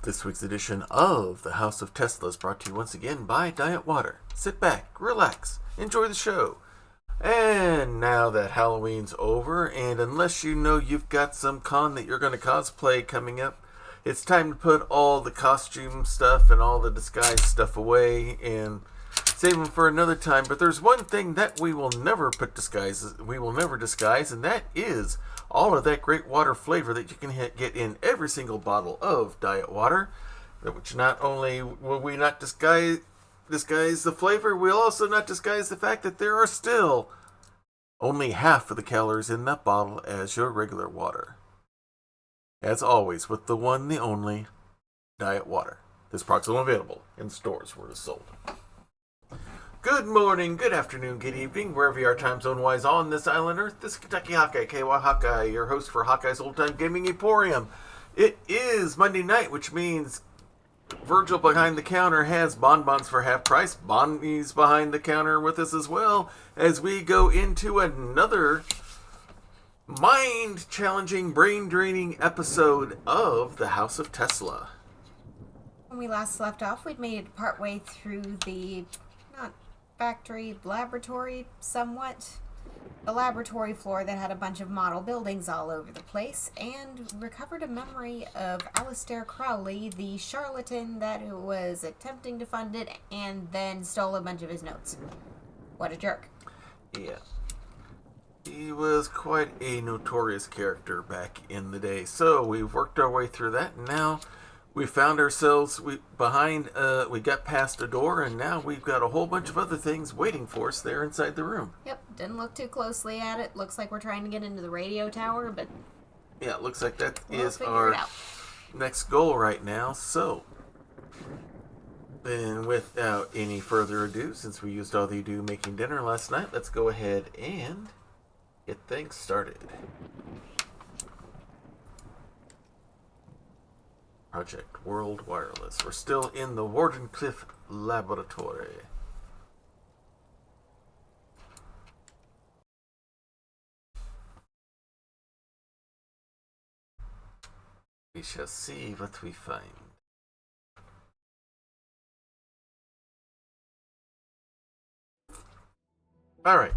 This week's edition of The House of Tesla is brought to you once again by Diet Water. Sit back, relax, enjoy the show. And now that Halloween's over, and unless you know you've got some con that you're going to cosplay coming up, it's time to put all the costume stuff and all the disguise stuff away and save them for another time. But there's one thing that we will never disguise, and that is all of that great water flavor that you can get in every single bottle of Diet Water. Which not only will we not disguise the flavor, we'll also not disguise the fact that there are still only half of the calories in that bottle as your regular water. As always, with the one, the only, Diet Water. This product's only available in stores where it's sold. Good morning, good afternoon, good evening, wherever you are time zone-wise on this island Earth. This is Kentucky Hawkeye, KY Hawkeye, your host for Hawkeye's Old Time Gaming Emporium. It is Monday night, which means Virgil behind the counter has bonbons for half price. Bonnie's behind the counter with us as well as we go into another mind-challenging, brain-draining episode of The House of Tesla. When we last left off, we'd made it partway through the factory, laboratory, somewhat. The laboratory floor that had a bunch of model buildings all over the place, and recovered a memory of Alistair Crowley, the charlatan that was attempting to fund it and then stole a bunch of his notes. What a jerk. Yeah. He was quite a notorious character back in the day. So we've worked our way through that, and now we found ourselves we got past a door, and now we've got a whole bunch of other things waiting for us there inside the room. Yep, didn't look too closely at it. Looks like we're trying to get into the radio tower, but yeah, it looks like that we'll is our next goal right now. So, then without any further ado, since we used all the ado making dinner last night, let's go ahead and get things started. Project World Wireless. We're still in the Wardenclyffe Laboratory. We shall see what we find. Alright.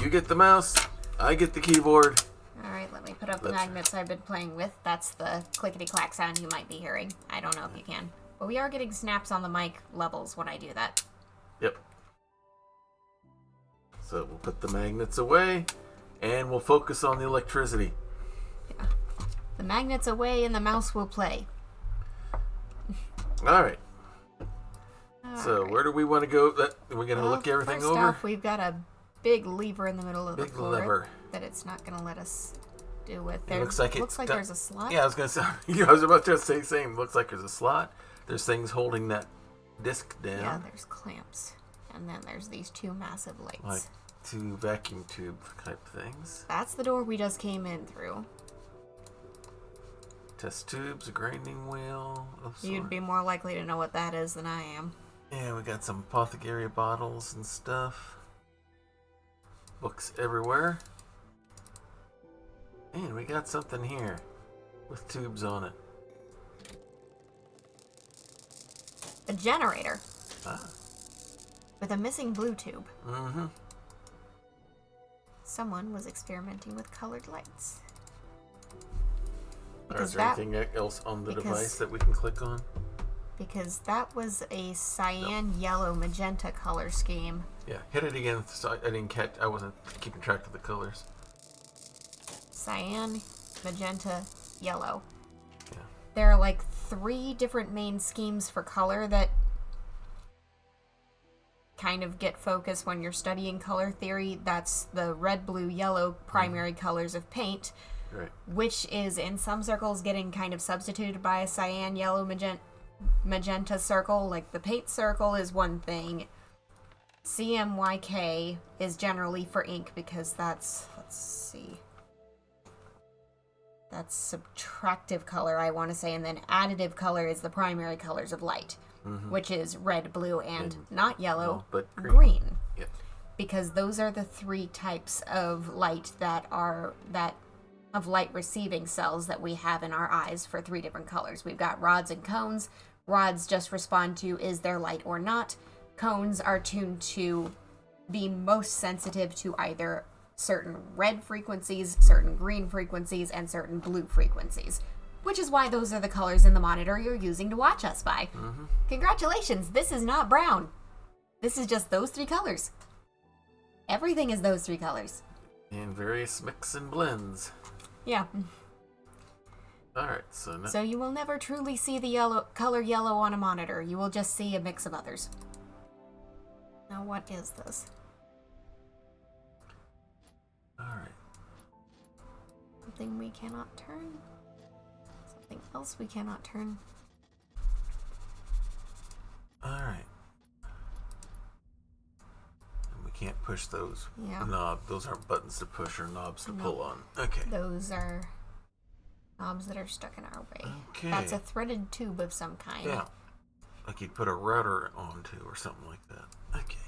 You get the mouse, I get the keyboard. Alright, let me put up the magnets I've been playing with. That's the clickety-clack sound you might be hearing. I don't know if you can. But we are getting snaps on the mic levels when I do that. Yep. So we'll put the magnets away, and we'll focus on the electricity. Yeah. The magnets away and the mouse will play. Alright. So where do we want to go? Are we going to look everything first over? Off, we've got a big lever in the middle of the floor. Big lever. That it's not going to let us do with. It looks like there's a slot. Yeah, I was going to say. I was about to say the same. Looks like there's a slot. There's things holding that disc down. Yeah, there's clamps, and then there's these two massive lights. Like two vacuum tube type things. That's the door we just came in through. Test tubes, a grinding wheel. You'd be more likely to know what that is than I am. Yeah, we got some apothecary bottles and stuff. Books everywhere. And we got something here with tubes on it. A generator. Ah. With a missing blue tube. Mm-hmm. Someone was experimenting with colored lights. Is there anything else on the device that we can click on? Because that was a cyan, yellow, magenta color scheme. Yeah, hit it again. So I wasn't keeping track of the colors. Cyan, magenta, yellow. Yeah. There are like 3 different main schemes for color that kind of get focused when you're studying color theory. That's the red, blue, yellow primary colors of paint. Right. Which is in some circles getting kind of substituted by a cyan, yellow, magenta circle. Like the paint circle is one thing. CMYK is generally for ink because that's, let's see, that's subtractive color, I want to say, and then additive color is the primary colors of light, which is red, blue, and not yellow, but green. Yep. Because those are the 3 types of light that of light receiving cells that we have in our eyes for 3 different colors. We've got rods and cones. Rods just respond to is there light or not. Cones are tuned to be most sensitive to either certain red frequencies, certain green frequencies, and certain blue frequencies. Which is why those are the colors in the monitor you're using to watch us by. Mm-hmm. Congratulations, this is not brown. This is just those 3 colors. Everything is those 3 colors. And various mix and blends. Yeah. Alright, so you will never truly see the color yellow on a monitor. You will just see a mix of others. Now what is this? Alright. Something we cannot turn. Something else we cannot turn. Alright. And we can't push those knobs. Those aren't buttons to push or knobs to pull on. Okay. Those are knobs that are stuck in our way. Okay. That's a threaded tube of some kind. Yeah. Like you'd put a router onto or something like that. Okay.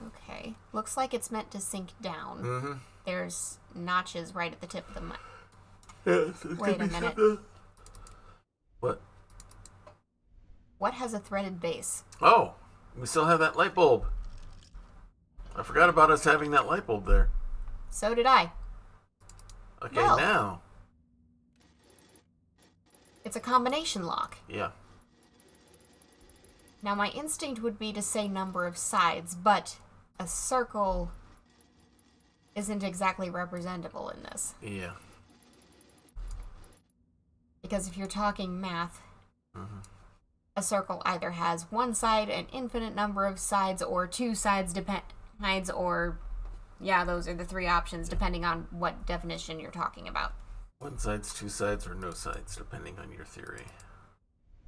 Okay. Looks like it's meant to sink down. Mm-hmm. There's notches right at the tip of the mic. Yeah, wait a minute. What? What has a threaded base? Oh, we still have that light bulb. I forgot about us having that light bulb there. So did I. Okay, well, now. It's a combination lock. Yeah. Now, my instinct would be to say number of sides, but a circle isn't exactly representable in this. Yeah. Because if you're talking math, a circle either has one side, an infinite number of sides, or 2 sides, or, yeah, those are the 3 options, depending on what definition you're talking about. 1 sides, 2 sides, or no sides, depending on your theory.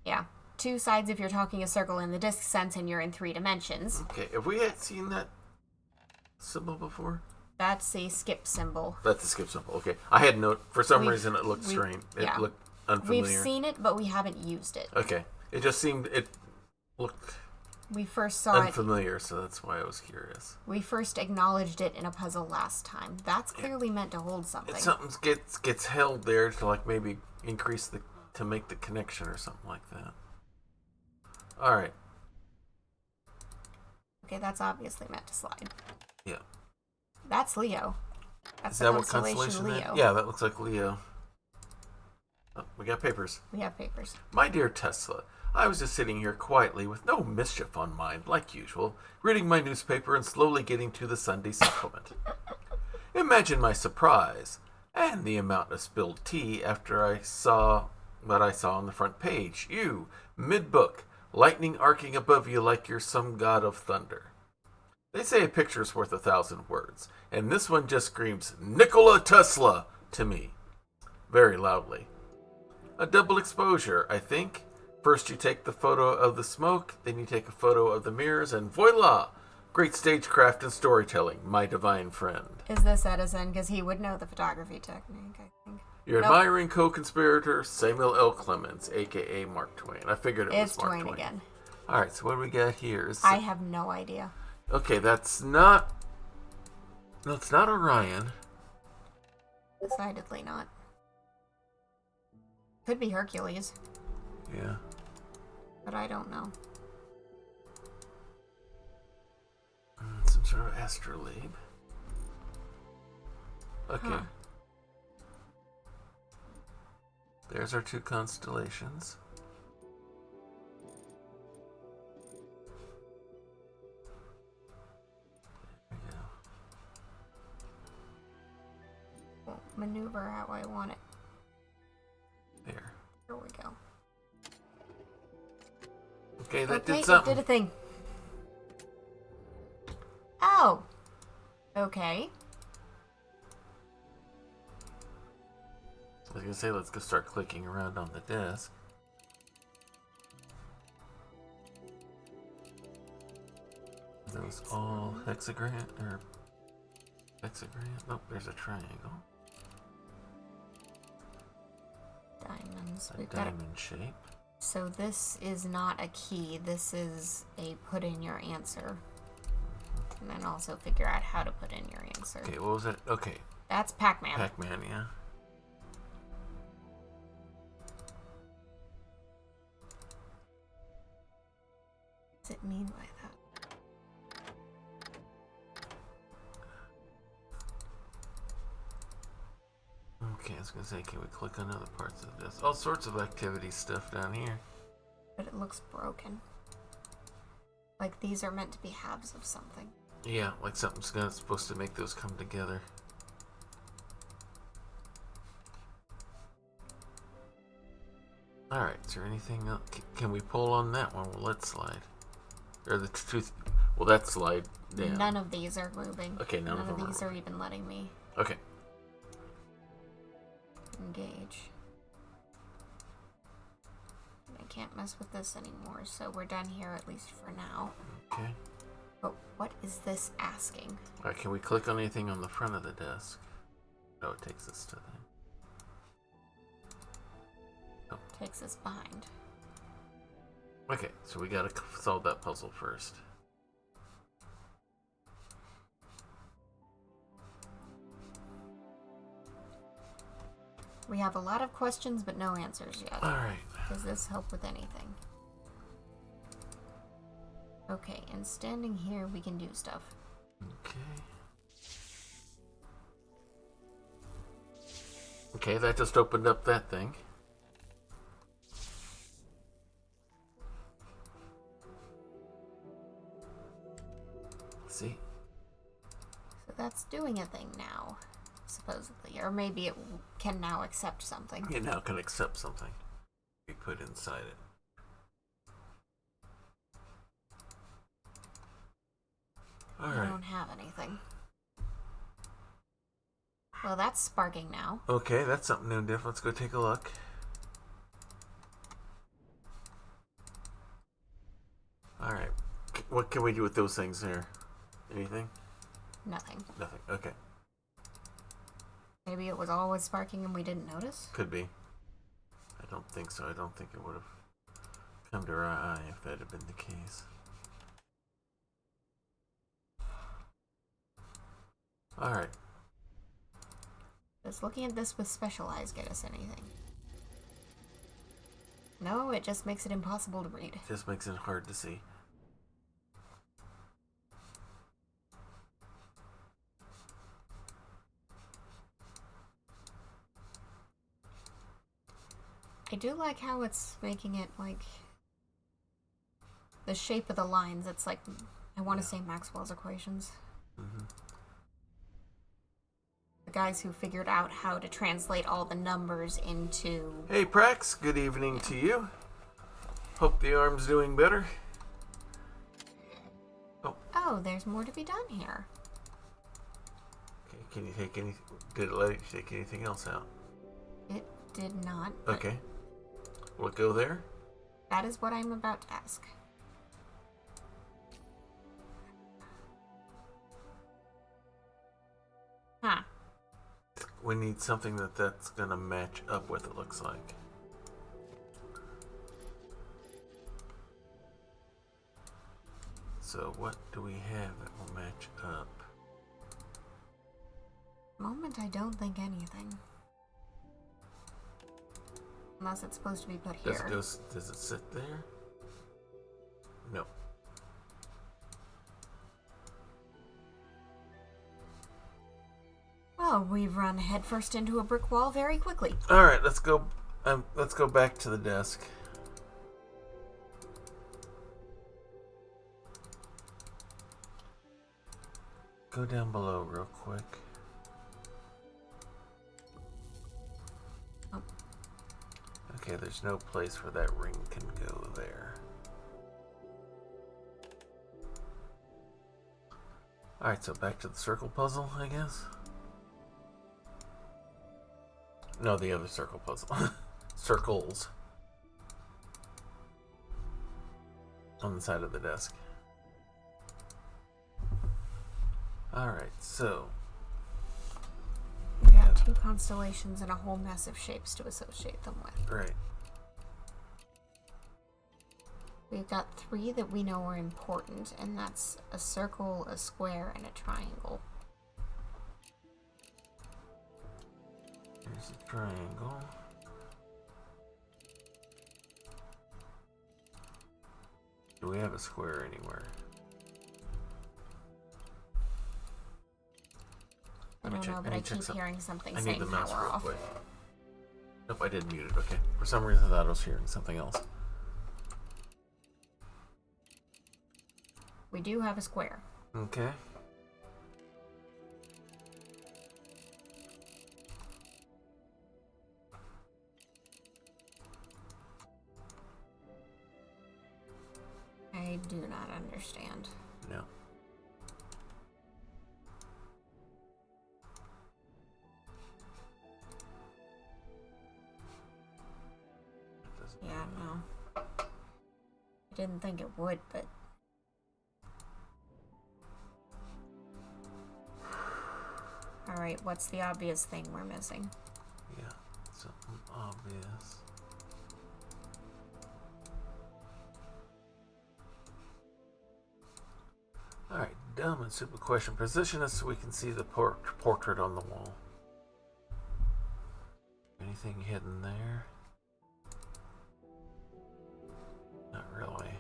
Yeah. 2 sides if you're talking a circle in the disk sense and you're in 3 dimensions. Okay, have we had seen that symbol before? That's a skip symbol. That's a skip symbol, okay. I had for some reason it looked strange. It looked unfamiliar. We've seen it, but we haven't used it. Okay. It just seemed, it looked we first saw unfamiliar, so that's why I was curious. We first acknowledged it in a puzzle last time. That's clearly meant to hold something. Something gets held there to like maybe increase to make the connection or something like that. Alright. Okay, that's obviously meant to slide. Yeah. That's Leo. That's Is that what constellation Leo. Yeah, that looks like Leo. Oh, we got papers. We have papers. My dear Tesla, I was just sitting here quietly with no mischief on mind, like usual, reading my newspaper and slowly getting to the Sunday supplement. Imagine my surprise and the amount of spilled tea after I saw what I saw on the front page. You, mid-book, lightning arcing above you like you're some god of thunder. They say a picture's worth 1,000 words, and this one just screams, Nikola Tesla, to me. Very loudly. A double exposure, I think. First you take the photo of the smoke, then you take a photo of the mirrors, and voila! Great stagecraft and storytelling, my divine friend. Is this Edison? Because he would know the photography technique, I think. Your admiring co-conspirator, Samuel L. Clemens, a.k.a. Mark Twain. I figured it was Mark Twain. It's Twain again. Alright, so what do we got here? I have no idea. Okay, that's not... No, it's not Orion. Decidedly not. Could be Hercules. Yeah. But I don't know. Some sort of astrolabe. Okay. Huh. There's our 2 constellations. There we go. Well, maneuver how I want it. There. Here we go. Okay, that did something. It did a thing. Oh. Okay. I was going to say, let's go start clicking around on the desk. Those all hexagram, or hexagram? Nope, there's a triangle. Diamonds. A diamond shape. So this is not a key, this is a put in your answer. And then also figure out how to put in your answer. Okay, what was it? Okay. That's Pac-Man. Pac-Man, yeah. it mean by that? Okay, I was gonna say, can we click on other parts of this? All sorts of activity stuff down here. But it looks broken. Like these are meant to be halves of something. Yeah, like something's supposed to make those come together. Alright, is there anything else? Can we pull on that one? Well, let's slide. Or the truth. Well, that slide down. None of these are moving. Okay, none of these are even letting me Okay. engage. I can't mess with this anymore, so we're done here at least for now. Okay. But what is this asking? Alright, can we click on anything on the front of the desk? No, it takes us to the... Oh. Takes us behind. Okay, so we gotta solve that puzzle first. We have a lot of questions, but no answers yet. Alright. Does this help with anything? Okay, and standing here, we can do stuff. Okay. Okay, that just opened up that thing. See? So that's doing a thing now, supposedly. Or maybe it can now accept something. It now can accept something we put inside it. I don't have anything. Well, that's sparking now. Okay, that's something new and different. Let's go take a look. Alright. What can we do with those things there? Anything? Nothing. Nothing. Okay. Maybe it was always sparking and we didn't notice? Could be. I don't think so. I don't think it would have come to our eye if that had been the case. Alright. Does looking at this with special eyes get us anything? No, it just makes it impossible to read. Just makes it hard to see. I do like how it's making it like the shape of the lines. It's like, I want to say Maxwell's equations. Mm-hmm. The guys who figured out how to translate all the numbers into... Hey Prax, good evening to you. Hope the arm's doing better. Oh, there's more to be done here. Okay, can you take any... Did it let you take anything else out? It did not. Okay. Will it go there? That is what I'm about to ask. Huh. We need something that's gonna match up with, it looks like. So what do we have that will match up? Moment, I don't think anything. Unless it's supposed to be put here. Does it sit there? No. Well, we've run headfirst into a brick wall very quickly. All right, let's go. Let's go back to the desk. Go down below real quick. Oh. Okay, there's no place where that ring can go there. Alright, so back to the circle puzzle, I guess? No, the other circle puzzle. Circles. On the side of the desk. Alright, so... We have two constellations and a whole mess of shapes to associate them with. Right. We've got three that we know are important, and that's a circle, a square, and a triangle. Here's a triangle. Do we have a square anywhere? I don't know, but I keep hearing something I saying need the mouse power real off. quick. Nope, I did mute it. Okay. For some reason, I thought I was hearing something else. We do have a square. Okay. I do not understand. No. Yeah, no. I didn't think it would, but... Alright, what's the obvious thing we're missing? Yeah, something obvious. Alright, dumb and stupid question. Position us so we can see the portrait on the wall. Anything hidden there? Not really.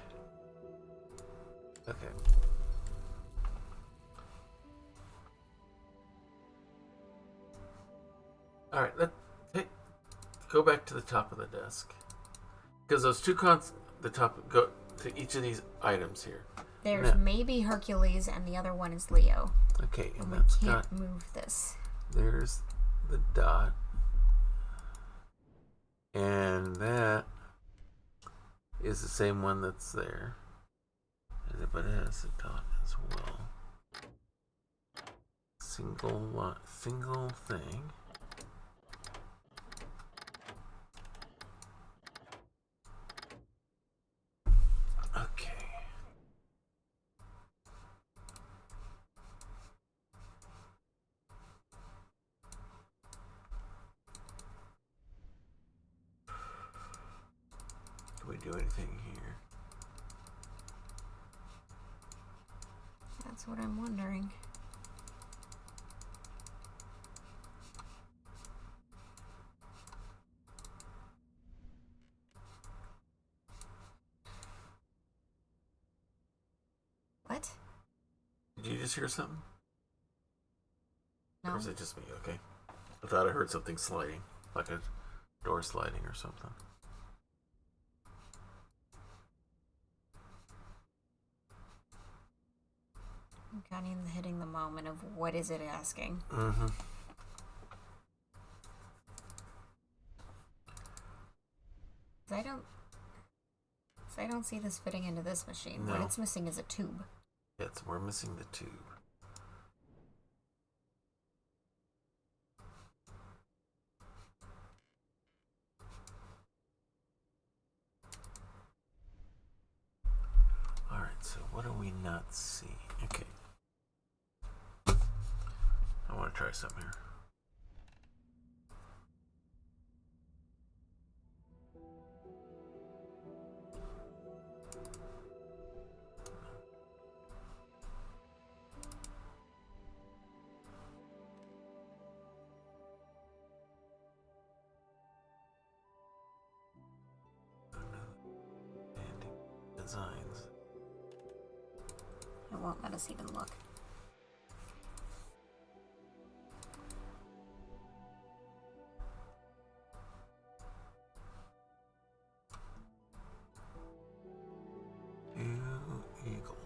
Okay. Alright, go back to the top of the desk. Because those two the top, go to each of these items here. There's maybe Hercules and the other one is Leo. Okay, and we that's can't move this. There's the dot. And that is the same one that's there. But it has a dot as well. Single thing. Okay. Can we do anything here? That's what I'm wondering. What? Did you just hear something? No. Or is it just me? Okay. I thought I heard something sliding. Like a door sliding or something. I'm kind of hitting the moment of what is it asking. Mm-hmm. I don't see this fitting into this machine. No. What it's missing is a tube. Yes, we're missing the tube. Alright, so what do we not see? Okay. I want to try something here. Designs. It won't let us even look. Two eagles.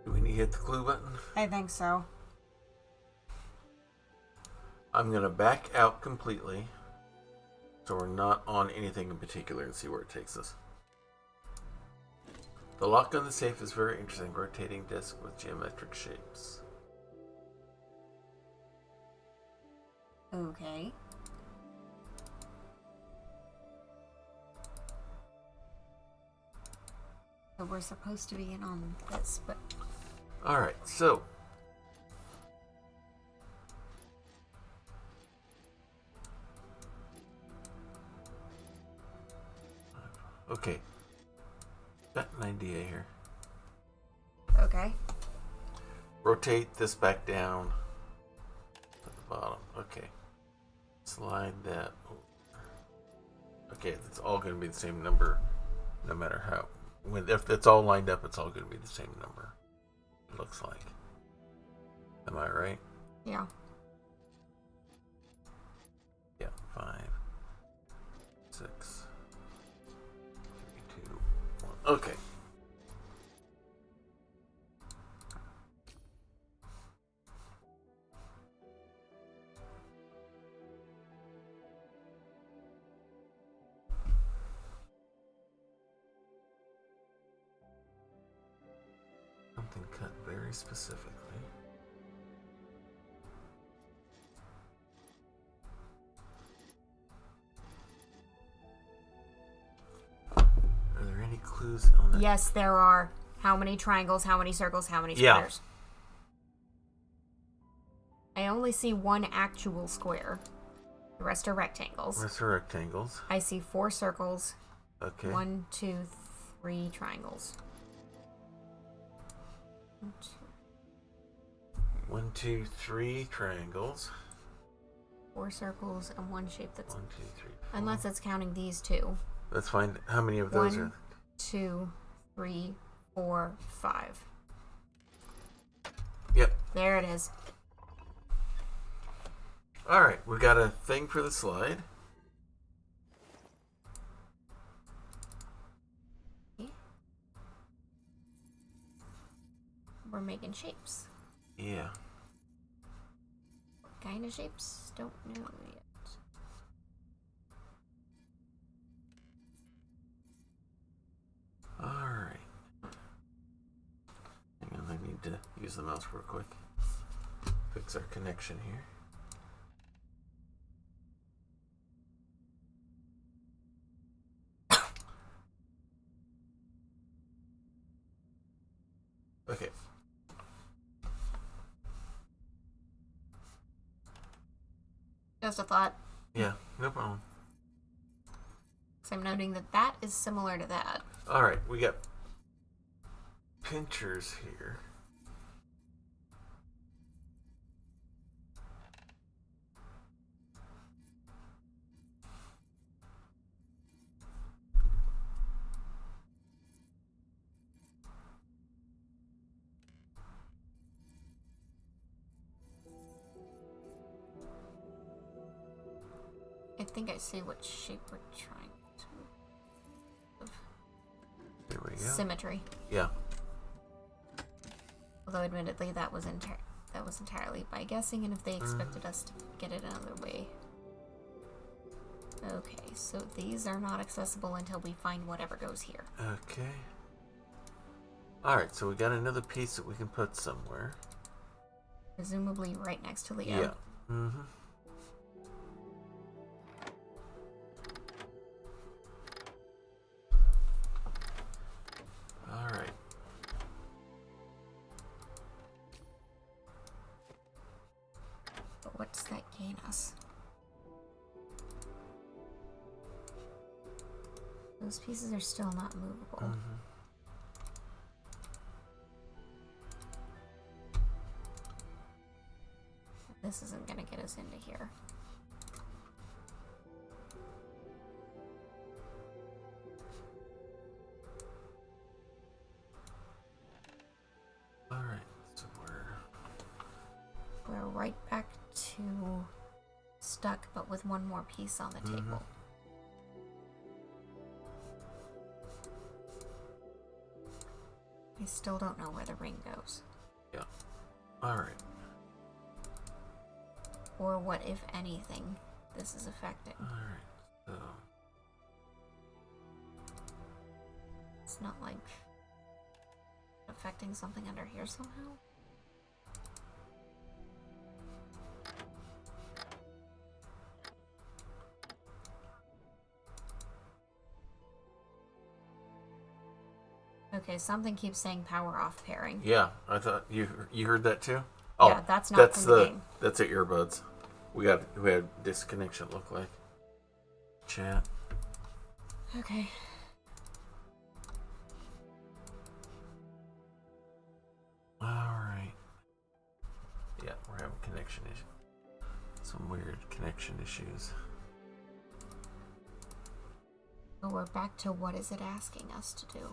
Do we need to hit the clue button? I think so. I'm going to back out completely so we're not on anything in particular and see where it takes us. The lock on the safe is very interesting. Rotating disc with geometric shapes. Okay. So we're supposed to be in on this, but... Alright, so... Okay. Got an idea here. Okay. Rotate this back down to the bottom. Okay. Slide that over. Okay, it's all going to be the same number no matter how. If it's all lined up, it's all going to be the same number. It looks like. Am I right? Yeah. Yeah, 5, 6, 3, 2, 1. Okay. Something cut very specifically. Are there any clues on that? Yes, there are. How many triangles, how many circles, how many squares? Yeah. I only see one actual square. The rest are rectangles. Rest are rectangles. I see 4 circles. Okay. 1, 2, 3 triangles. 1, 2, 3 triangles. 4 circles and 1 shape that's... 1, 2, 3, 4. Unless it's counting these 2. Let's find how many of those 1, are. 2, 3, 4, 5. Yep. There it is. Alright, we got a thing for the slide. We're making shapes. Yeah. What kind of shapes? Don't know yet. Alright. Hang on, I need to use the mouse real quick. Fix our connection here. Okay. Just a thought. Yeah, no problem. So I'm noting that that is similar to that. Alright, we got pinchers here. I think I see what shape we're trying to... There we go. Symmetry. Yeah. Although admittedly that was entirely by guessing, and if they expected us to get it another way. Okay, so these are not accessible until we find whatever goes here. Okay. Alright, so we got another piece that we can put somewhere. Presumably right next to Leo. Yeah. Mm-hmm. Alright. But what does that gain us? Those pieces are still not movable. Mm-hmm. This isn't going to get us into here. Alright, so We're right back to stuck, but with one more piece on the table. I still don't know where the ring goes. Yeah. Alright. Or what, if anything, this is affecting. Alright, so... It's not like affecting something under here somehow? Okay, something keeps saying power off pairing. Yeah, I thought you heard that too. Oh, yeah, that's not from the game. That's the earbuds. We had disconnection. Look like chat. Okay. All right. Yeah, we're having connection issues. Some weird connection issues. So we're back to what is it asking us to do?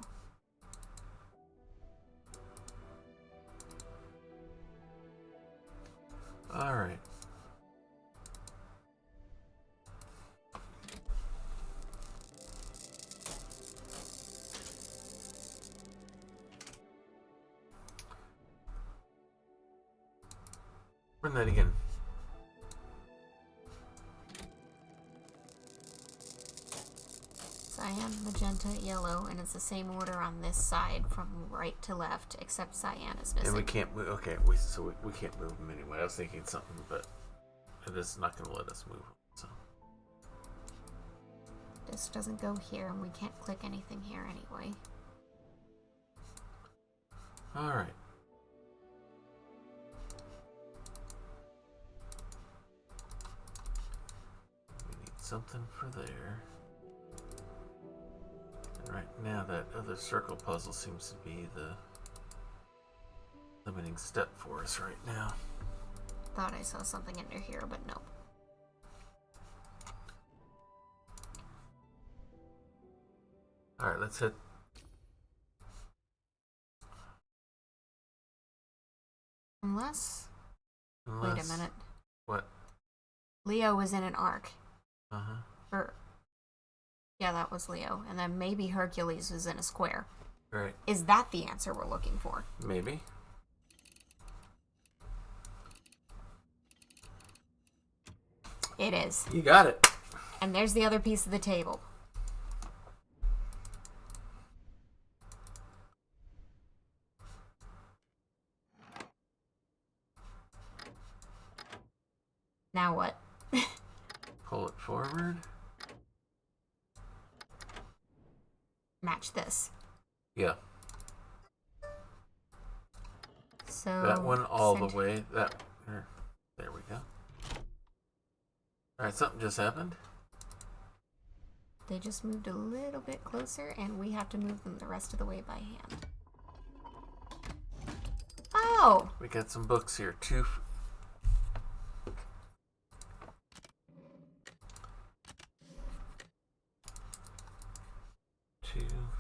All right. Run that again. Cyan, magenta, yellow, and it's the same order on this side from right to left, except cyan is missing. And we can't move. Okay, we can't move them anyway. I was thinking something, but it is not going to let us move them. So this doesn't go here, and we can't click anything here anyway. All right. We need something for there. Right now, that other circle puzzle seems to be the limiting step for us right now. Thought I saw something under here, but nope. Alright, let's hit. Unless... Wait a minute. What? Leo was in an arc. Uh-huh. Yeah, that was Leo. And then maybe Hercules was in a square. Right. Is that the answer we're looking for? Maybe. It is. You got it. And there's the other piece of the table. Now what? Pull it forward. Match this. Yeah. So that one all the way. There we go. Alright, something just happened. They just moved a little bit closer, and we have to move them the rest of the way by hand. Oh! We got some books here.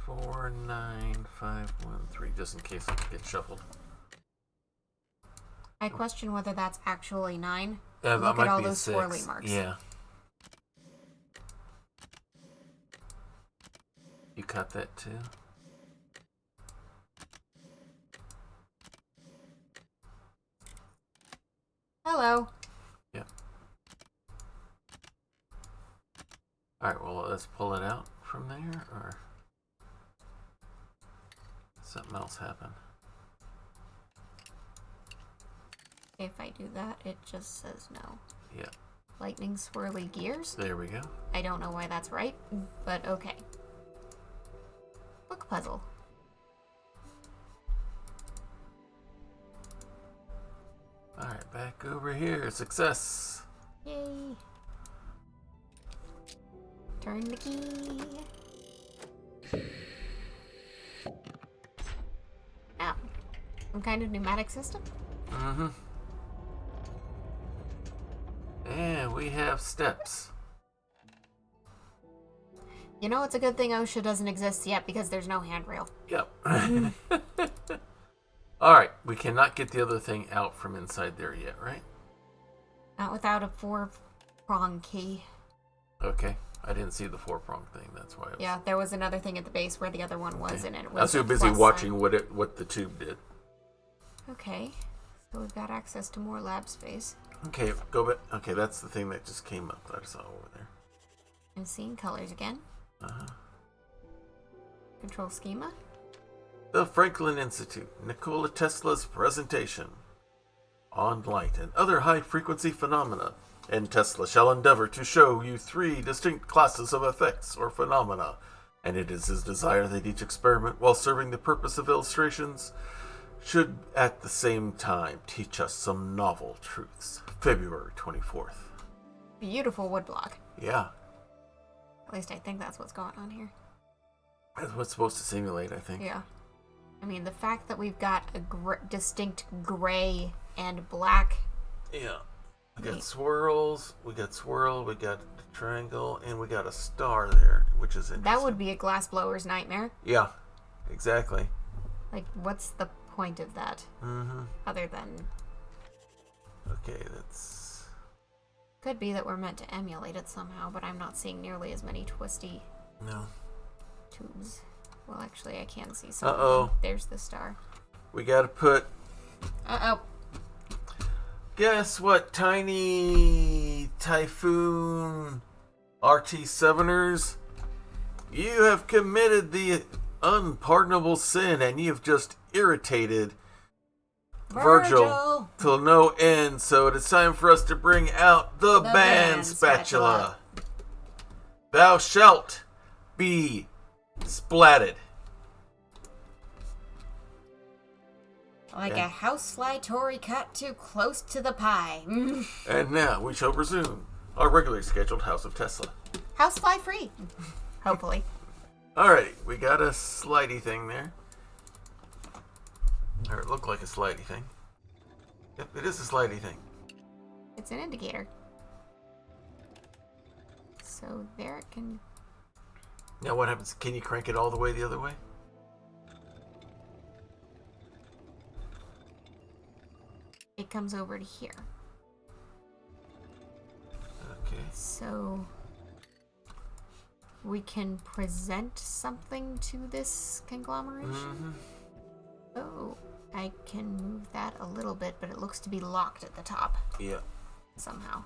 49513, just in case it gets shuffled. I question whether that's actually 9. Yeah, Look at all those swirly marks. Yeah. You cut that too? Hello. Yep. Alright, well, let's pull it out from there, or something else happen. If I do that, it just says no. Yeah. Lightning swirly gears? There we go. I don't know why that's right, but okay. Book puzzle. Alright, back over here. Success! Yay! Turn the key. Now, some kind of pneumatic system? Mm-hmm. And we have steps. You know, it's a good thing OSHA doesn't exist yet because there's no handrail. Yep. Alright, we cannot get the other thing out from inside there yet, right? Not without a 4-prong key. Okay. I didn't see the 4-prong thing, that's why. Yeah, there was another thing at the base where the other one was, and it was I was so busy watching what the tube did. Okay, so we've got access to more lab space. Okay, go back. Okay, that's the thing that just came up that I saw over there. I'm seeing colors again. Uh-huh. Control schema. The Franklin Institute, Nikola Tesla's presentation on light and other high-frequency phenomena. And Tesla shall endeavor to show you 3 distinct classes of effects or phenomena and it is his desire that each experiment, while serving the purpose of illustrations, should at the same time teach us some novel truths. February 24th. Beautiful woodblock. Yeah. At least I think that's what's going on here. That's what's supposed to simulate, I think. Yeah. I mean, the fact that we've got a distinct gray and black. Yeah. We got swirls, we got swirl, we got a triangle, and we got a star there, which is interesting. That would be a glassblower's nightmare. Yeah, exactly. Like, what's the point of that? Mm-hmm. Other than... Okay, that's... Could be that we're meant to emulate it somehow, but I'm not seeing nearly as many twisty... No. Tubes. Well, actually, I can see some. Uh-oh. There's the star. We gotta put... Uh-oh. Guess what, tiny Typhoon RT7ers? You have committed the unpardonable sin, and you've just irritated Virgil till no end. So it is time for us to bring out the band spatula. Thou shalt be splatted. Like a housefly Tory cut too close to the pie. And now we shall resume our regularly scheduled House of Tesla. Housefly free. Hopefully. Alrighty, we got a slidey thing there. Or it looked like a slidey thing. Yep, it is a slidey thing. It's an indicator. So there it can... Now what happens? Can you crank it all the way the other way? It comes over to here. Okay. So we can present something to this conglomeration. Mm-hmm. Oh, I can move that a little bit, but it looks to be locked at the top. Yeah. Somehow.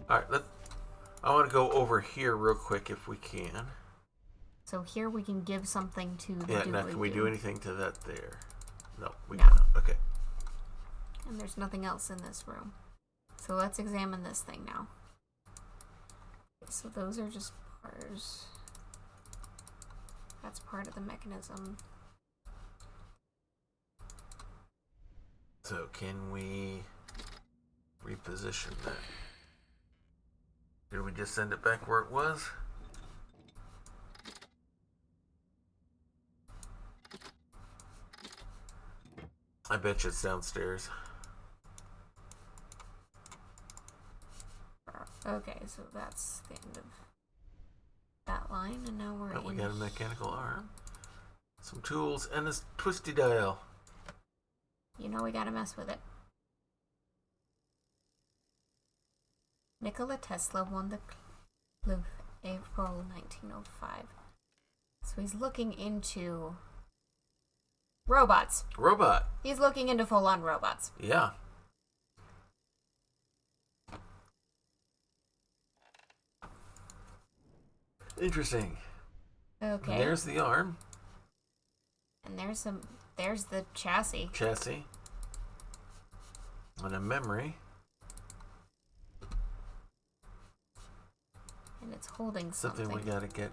Alright, I want to go over here real quick if we can. So here we can give something to the Yeah, now can we do anything to that there? No, we No. cannot. Okay. And there's nothing else in this room. So let's examine this thing now. So those are just bars. That's part of the mechanism. So can we reposition that? Did we just send it back where it was? I bet you it's downstairs. Okay, so that's the end of that line, and now we're We got a mechanical arm, some tools, and this twisty dial. You know we gotta mess with it. Nikola Tesla won the Club April 1905. So he's looking into robots. Robot. He's looking into full-on robots. Yeah. Interesting. Okay. And there's the arm. And there's the chassis. Chassis. And a memory. And it's holding Something we gotta get.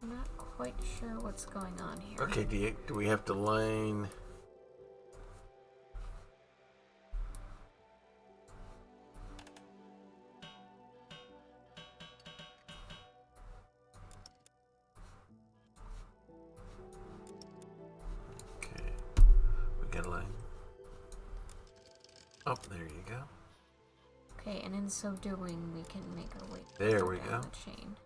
I'm not quite sure what's going on here. Okay, do we have to line... Okay, we gotta line... Oh, there you go. Okay, and in so doing, we can make our way There we down go. the chain.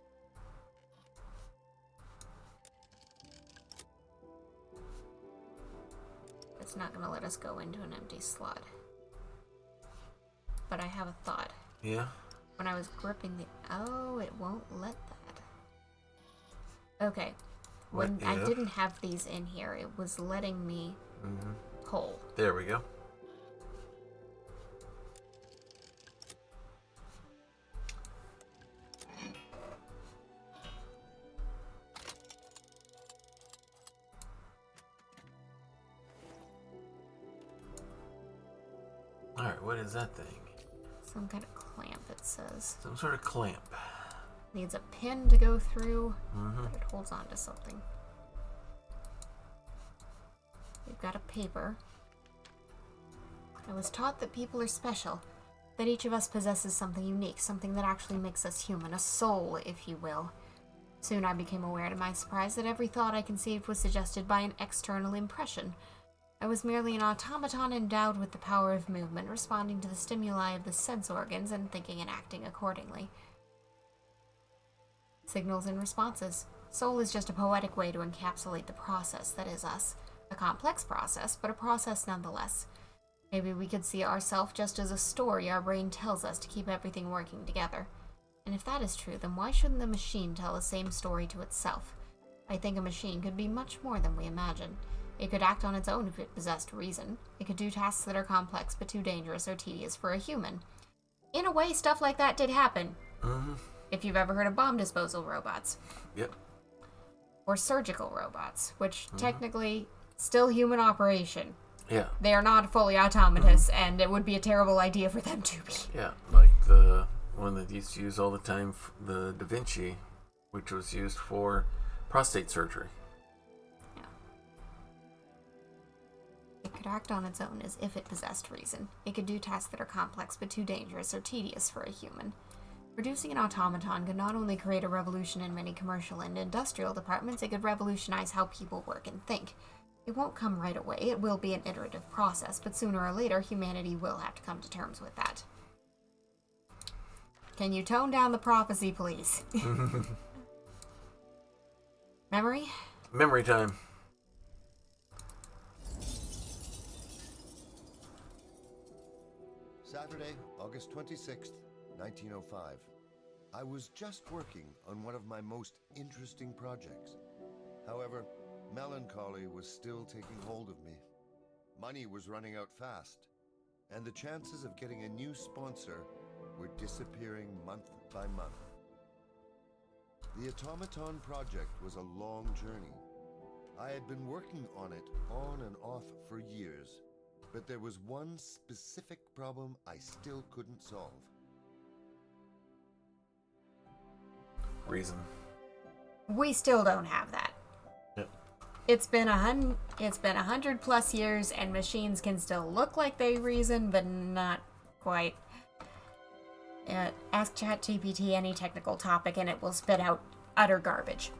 It's not going to let us go into an empty slot. But I have a thought. Yeah? When I was gripping the... Oh, it won't let that. Okay. When I didn't have these in here, it was letting me pull. There we go. Alright, what is that thing? Some kind of clamp, it says. Some sort of clamp. Needs a pin to go through, but it holds on to something. We've got a paper. I was taught that people are special, that each of us possesses something unique, something that actually makes us human, a soul, if you will. Soon I became aware to my surprise that every thought I conceived was suggested by an external impression. I was merely an automaton endowed with the power of movement, responding to the stimuli of the sense organs and thinking and acting accordingly. Signals and responses. Soul is just a poetic way to encapsulate the process that is us. A complex process, but a process nonetheless. Maybe we could see ourselves just as a story our brain tells us to keep everything working together. And if that is true, then why shouldn't the machine tell the same story to itself? I think a machine could be much more than we imagine. It could act on its own if it possessed reason. It could do tasks that are complex but too dangerous or tedious for a human. In a way, stuff like that did happen. If you've ever heard of bomb disposal robots. Yep. Or surgical robots, which technically still human operation. Yeah. They are not fully automatous, and it would be a terrible idea for them to be. Yeah, like the one that used to use all the time, the Da Vinci, which was used for prostate surgery. Yeah. It could act on its own as if it possessed reason. It could do tasks that are complex but too dangerous or tedious for a human. Producing an automaton could not only create a revolution in many commercial and industrial departments, it could revolutionize how people work and think. It won't come right away, it will be an iterative process, but sooner or later, humanity will have to come to terms with that. Can you tone down the prophecy, please? Memory? Memory time. Saturday, August 26th, 1905. I was just working on one of my most interesting projects. However, melancholy was still taking hold of me. Money was running out fast, and the chances of getting a new sponsor were disappearing month by month. The automaton project was a long journey. I had been working on it on and off for years, but there was one specific problem I still couldn't solve. Reason. We still don't have that. Yep. It's been 100 plus years, and machines can still look like they reason, but not quite. Ask ChatGPT any technical topic, and it will spit out utter garbage.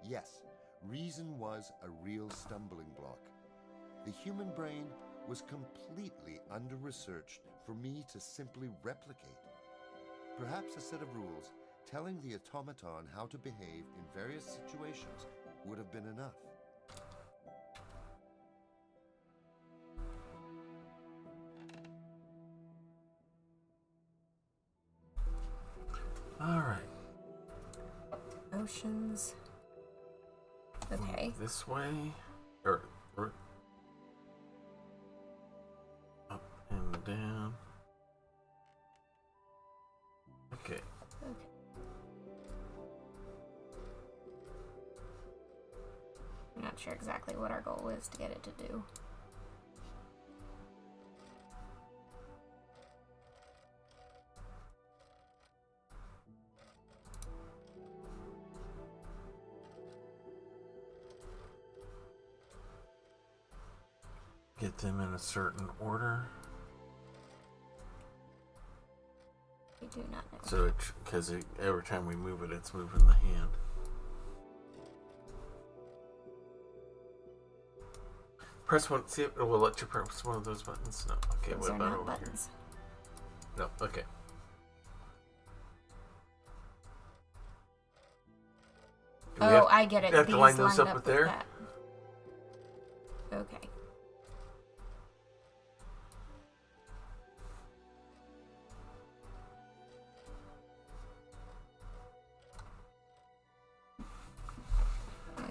Yes, reason was a real stumbling block. The human brain was completely under-researched for me to simply replicate. Perhaps a set of rules telling the automaton how to behave in various situations would have been enough. All right. Oceans. Okay. This way, or up and down. Okay. Okay. I'm not sure exactly what our goal is to get it to do. Get them in a certain order. We do not know. So, because every time we move it, it's moving the hand. Press one. See, it will let you press one of those buttons. No. Okay. Those what are about not over buttons. here? No. Okay. Do we Oh, I get it. have to These line those lined up with with there? that. Okay.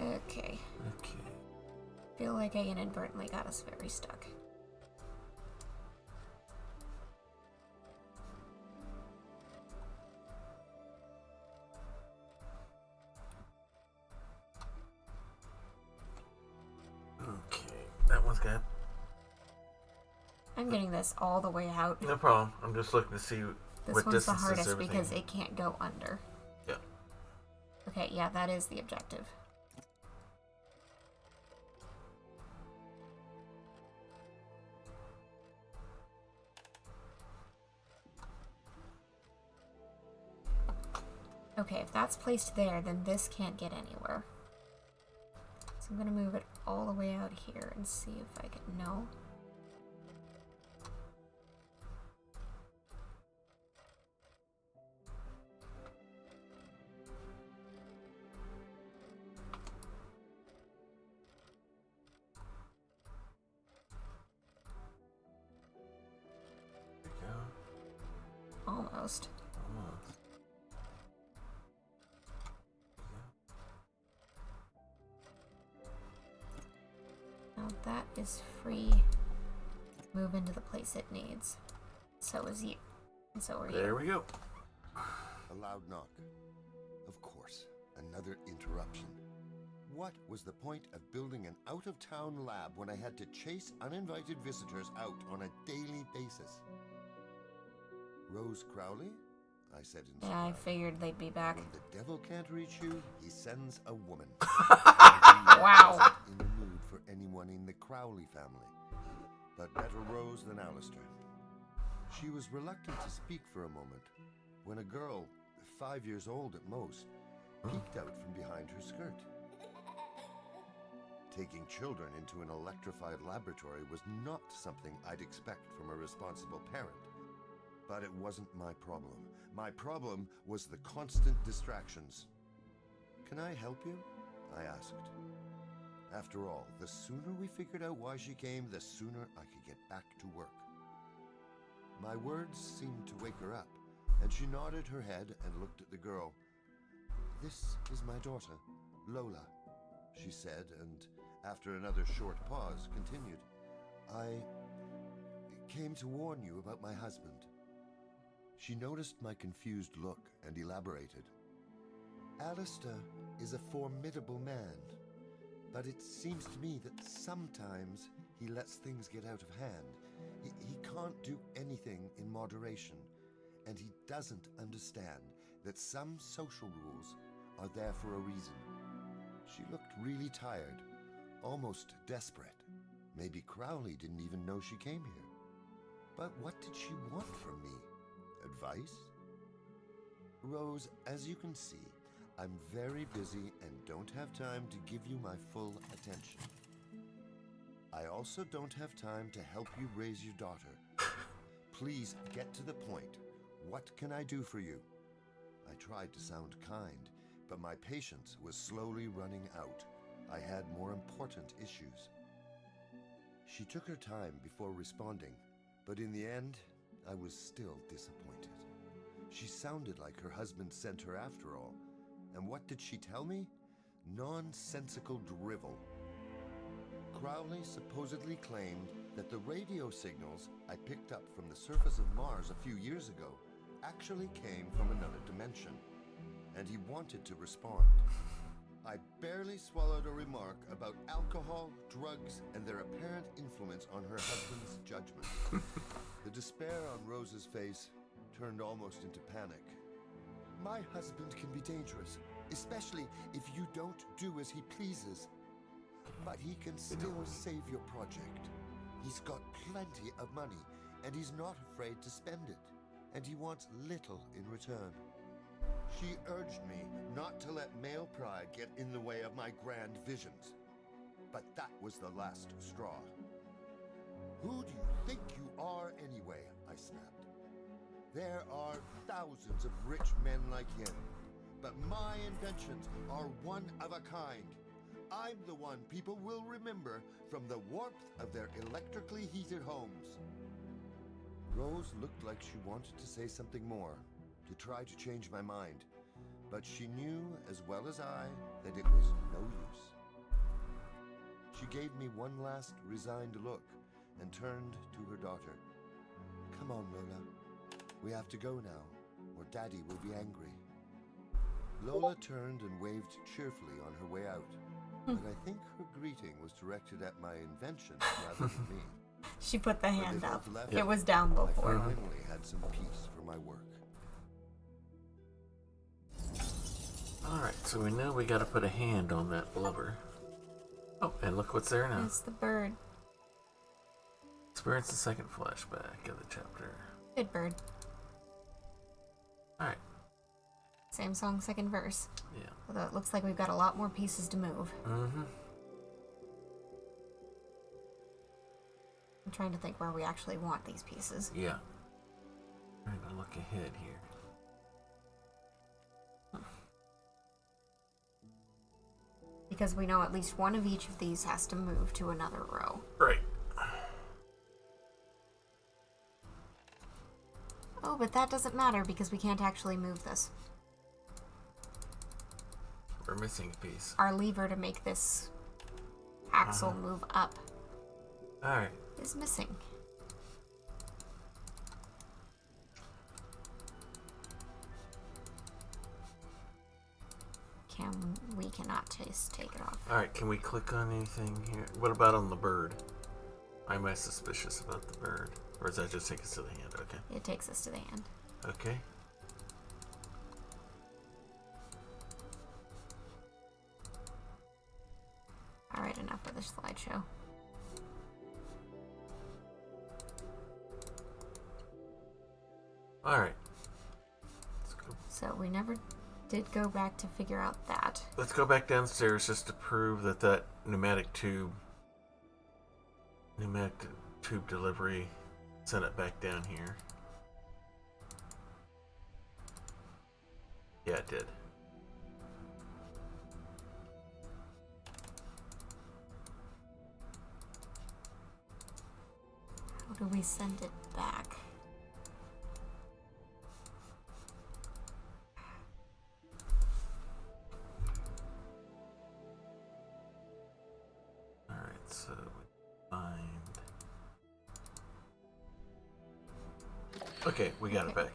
Okay. Okay. Feel like I inadvertently got us very stuck. Okay. That one's good. I'm getting this all the way out. No problem. I'm just looking to see This what one's the distance hardest everything. because it can't go under. Yeah. Okay, yeah, that is the objective. Okay, if that's placed there, then this can't get anywhere. So I'm gonna move it all the way out here and see if I can... No. There you go. Almost. Almost. Now that is free. Move into the place it needs. So is you. And so are you. There we go. A loud knock. Of course, another interruption. What was the point of building an out-of-town lab when I had to chase uninvited visitors out on a daily basis? Rose Crowley? I said in Yeah, I surprise. figured they'd be back. When the devil can't reach you, he sends a woman. Wow. In the mood for anyone in the Crowley family, but better Rose than Alistair. She was reluctant to speak for a moment when a girl, 5 years old at most, peeked out from behind her skirt. Taking children into an electrified laboratory was not something I'd expect from a responsible parent. But it wasn't my problem. My problem was the constant distractions. "Can I help you?" I asked. After all, the sooner we figured out why she came, the sooner I could get back to work. My words seemed to wake her up, and she nodded her head and looked at the girl. "This is my daughter, Lola," she said, and after another short pause, continued. "I came to warn you about my husband." She noticed my confused look and elaborated. "Alistair is a formidable man, but it seems to me that sometimes he lets things get out of hand. He can't do anything in moderation, and he doesn't understand that some social rules are there for a reason." She looked really tired, almost desperate. Maybe Crowley didn't even know she came here. But what did she want from me? Advice? "Rose, as you can see, I'm very busy and don't have time to give you my full attention. I also don't have time to help you raise your daughter. Please get to the point. What can I do for you?" I tried to sound kind, but my patience was slowly running out. I had more important issues. She took her time before responding, but in the end, I was still disappointed. She sounded like her husband sent her after all. And what did she tell me? Nonsensical drivel. Crowley supposedly claimed that the radio signals I picked up from the surface of Mars a few years ago actually came from another dimension, and he wanted to respond. I barely swallowed a remark about alcohol, drugs, and their apparent influence on her husband's judgment. The despair on Rose's face turned almost into panic. "My husband can be dangerous, especially if you don't do as he pleases. But he can still save your project. He's got plenty of money, and he's not afraid to spend it, and he wants little in return." She urged me not to let male pride get in the way of my grand visions. But that was the last straw. "Who do you think you are anyway?" I snapped. "There are thousands of rich men like him, but my inventions are one of a kind. I'm the one people will remember from the warmth of their electrically heated homes." Rose looked like she wanted to say something more, to try to change my mind, but she knew as well as I that it was no use. She gave me one last resigned look and turned to her daughter. "Come on, Lola. We have to go now, or Daddy will be angry." Lola turned and waved cheerfully on her way out, but I think her greeting was directed at my invention rather than me. She put the hand When they up. both left, It was down I before. finally had some peace for my work. Alright, so we know we gotta put a hand on that blubber. Oh, and look what's there now. It's the bird. Experience the second flashback of the chapter. Good bird. Alright, Same song, second verse. yeah. Although it looks like we've got a lot more pieces to move. Mm-hmm. I'm trying to think where we actually want these pieces. Yeah. Trying to look ahead here. Because we know at least one of each of these has to move to another row. Right. Oh, but that doesn't matter because we can't actually move this. We're missing a piece. Our lever to make this axle move up Alright. is missing. We cannot take it off. Alright, can we click on anything here? What about on the bird? I'm suspicious about the bird. Or does that just take us to the hand? Okay. It takes us to the hand. Okay. Alright, enough of this slideshow. Alright. Let's go. So we never did go back to figure out that. Let's go back downstairs just to prove that that pneumatic tube delivery sent it back down here. Yeah, it did. How do we send it back? Alright, so we find... Okay, we got it back.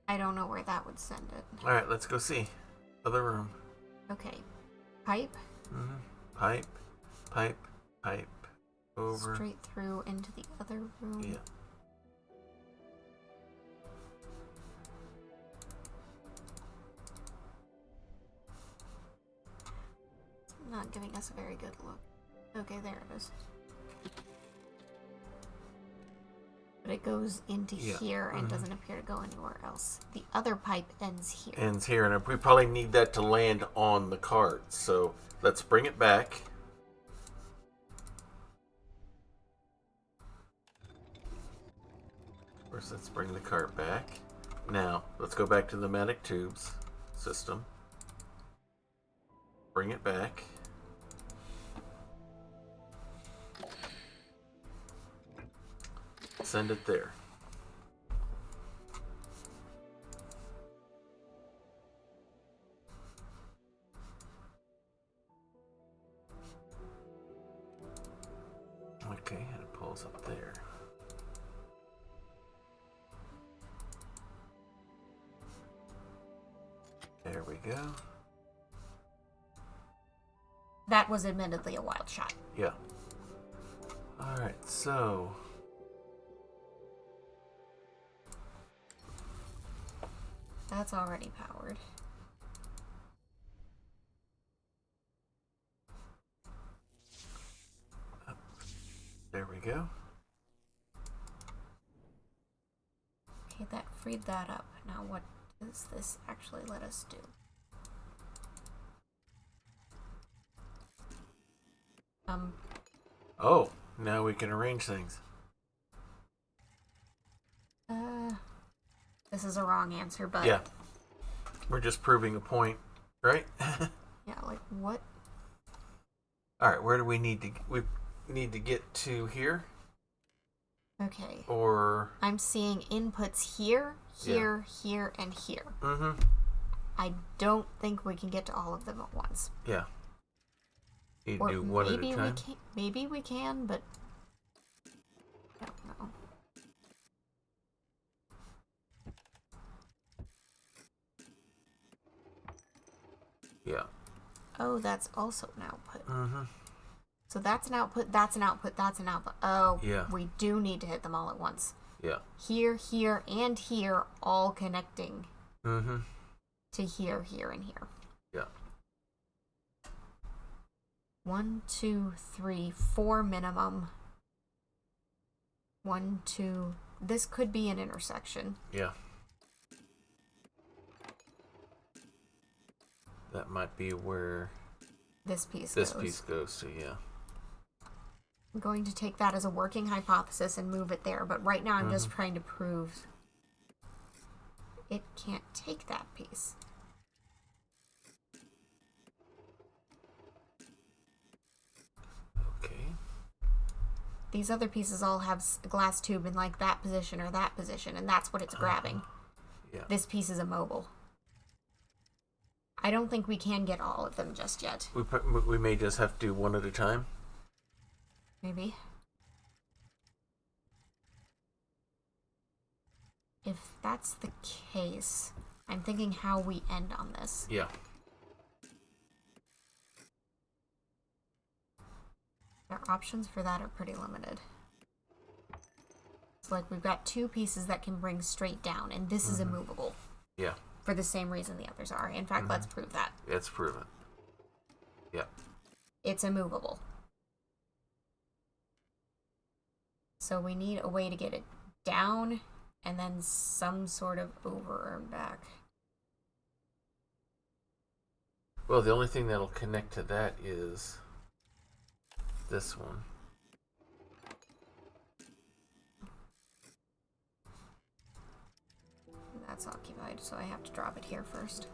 I don't know where that would send it. Alright, let's go see. Other room. Okay. Pipe. Pipe, pipe, pipe. Over. Straight through into the other room. Yeah. It's not giving us a very good look. Okay, there it is. But it goes into here and doesn't appear to go anywhere else. The other pipe ends here. Ends here, and we probably need that to land on the cart. So let's bring it back. First, let's bring the cart back. Now, let's go back to the pneumatic tubes system. Bring it back. Send it there. Okay, and it pulls up there. There we go. That was admittedly a wild shot. Yeah. Alright, so... That's already powered. There we go. Okay, that freed that up. Now what does this actually let us do? Oh, now we can arrange things. This is a wrong answer, but... Yeah. We're just proving a point, right? Yeah, like what? Alright, where do we need to... We need to get to here? Okay. Or... I'm seeing inputs here, here, here, and here. Mm-hmm. I don't think we can get to all of them at once. Yeah. You Or do one at a maybe time? we can, maybe we can, but I don't know. Yeah. Oh, that's also an output. Mm-hmm. So that's an output, that's an output, that's an output. Oh, Yeah. we do need to hit them all at once. Yeah. Here, here, and here, all connecting Mm-hmm. to here, here, and here. Yeah. 1, 2, 3, 4 minimum. 1, 2. This could be an intersection. Yeah. That might be where This piece this goes. piece goes to, yeah. I'm going to take that as a working hypothesis and move it there, but right now I'm just trying to prove it can't take that piece. Okay. These other pieces all have a glass tube in like that position or that position, and that's what it's grabbing. Yeah. This piece is immobile. I don't think we can get all of them just yet. We may just have to do one at a time. Maybe. If that's the case, I'm thinking how we end on this. Yeah. Our options for that are pretty limited. It's like we've got 2 pieces that can bring straight down, and this is immovable. Yeah. For the same reason the others are. In fact, let's prove that. It's proven. Yeah. It's immovable. So we need a way to get it down and then some sort of over and back. Well, the only thing that'll connect to that is this one. That's occupied, so I have to drop it here first.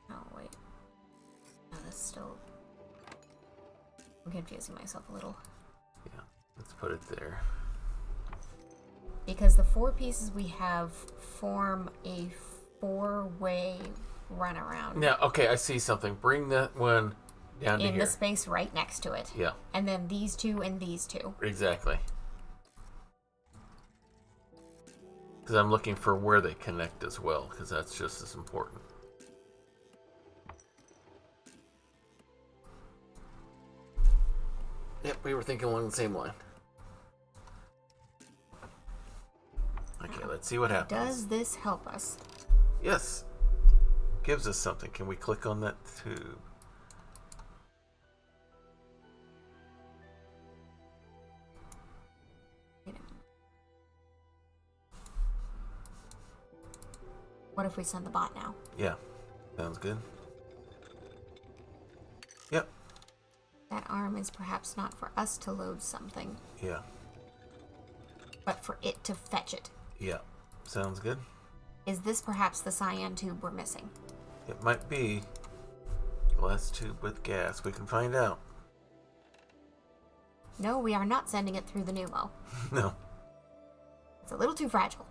Oh, wait. No, that's still... I'm confusing myself a little. Yeah. Let's put it there. Because the 4 pieces we have form a 4-way runaround. Now, okay, I see something. Bring that one down to in here. the space right next to it. Yeah. And then these 2 and these 2. Exactly. Because I'm looking for where they connect as well, because that's just as important. Yep, we were thinking along the same line. Okay, let's see what happens. Does this help us? Yes. Gives us something. Can we click on that tube? Wait a minute. What if we send the bot now? Yeah. Sounds good. Yep. That arm is perhaps not for us to load something, Yeah. but for it to fetch it. Yeah. Sounds good. Is this perhaps the cyan tube we're missing? It might be glass tube with gas. We can find out. No, we are not sending it through the pneumo. No. It's a little too fragile.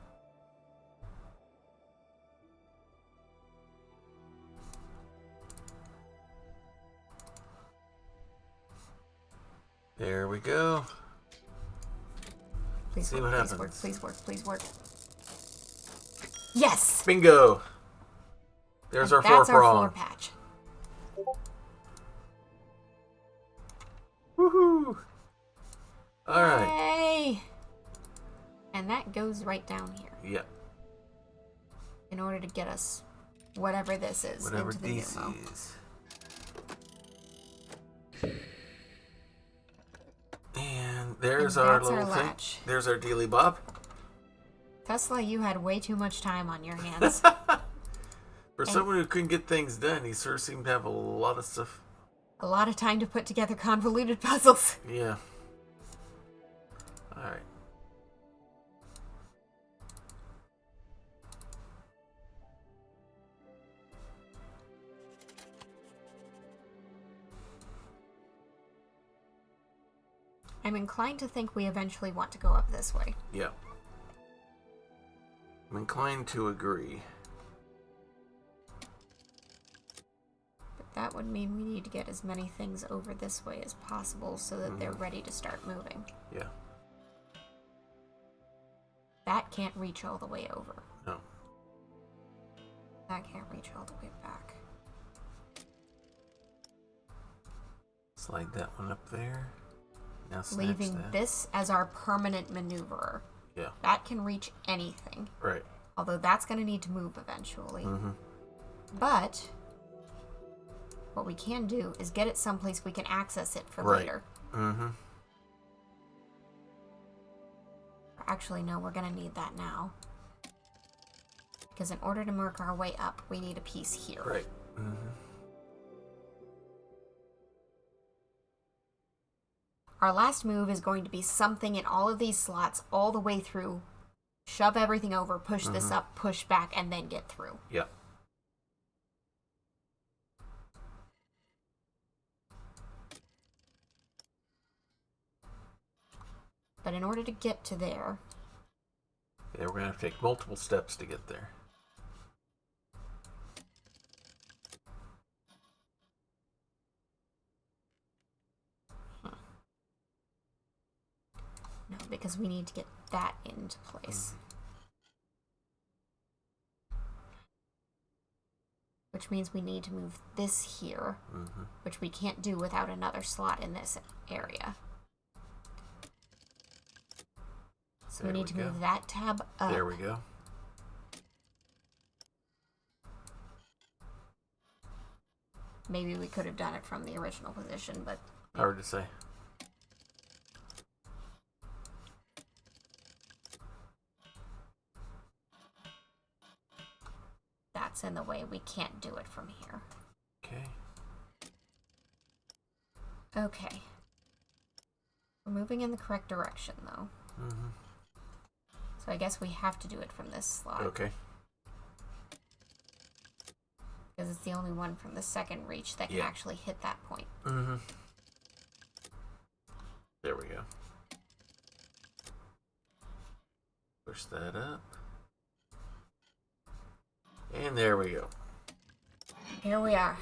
There we go. Please See work, what please happens. work, please work, please work. Yes! Bingo! There's our 4 That's our 4 prong. patch. Woohoo! Alright. Yay! And that goes right down here Yeah. in order to get us whatever this is Whatever into the DC pneumo. is. And there's And our that's our little thing. latch. There's our dealy bob. Tesla, you had way too much time on your hands. For someone who couldn't get things done, he sure seemed to have a lot of stuff. A lot of time to put together convoluted puzzles. Yeah. Alright. I'm inclined to think we eventually want to go up this way. Yeah. I'm inclined to agree. But that would mean we need to get as many things over this way as possible so that they're ready to start moving. Yeah. That can't reach all the way over. No. That can't reach all the way back. Slide that one up there. Now snatch Leaving that. this as our permanent maneuverer. Yeah. That can reach anything. Right. Although that's going to need to move eventually. Mm-hmm. But what we can do is get it someplace we can access it for Right. later. Mm-hmm. Actually, no, we're going to need that now. Because in order to work our way up, we need a piece here. Right. Mm-hmm. Our last move is going to be something in all of these slots all the way through. Shove everything over, push this up, push back, and then get through. Yeah. But in order to get to there... Yeah, we're going to have to take multiple steps to get there. No, because we need to get that into place. Which means we need to move this here, which we can't do without another slot in this area. So we need to move that tab up. There we go. Maybe we could have done it from the original position, but... Hard to say. That's in the way. We can't do it from here. Okay. Okay. We're moving in the correct direction, though. Mm-hmm. So I guess we have to do it from this slot. Okay. Because it's the only one from the second reach that can actually hit that point. Mm-hmm. There we go. Push that up. And there we go. Here we are.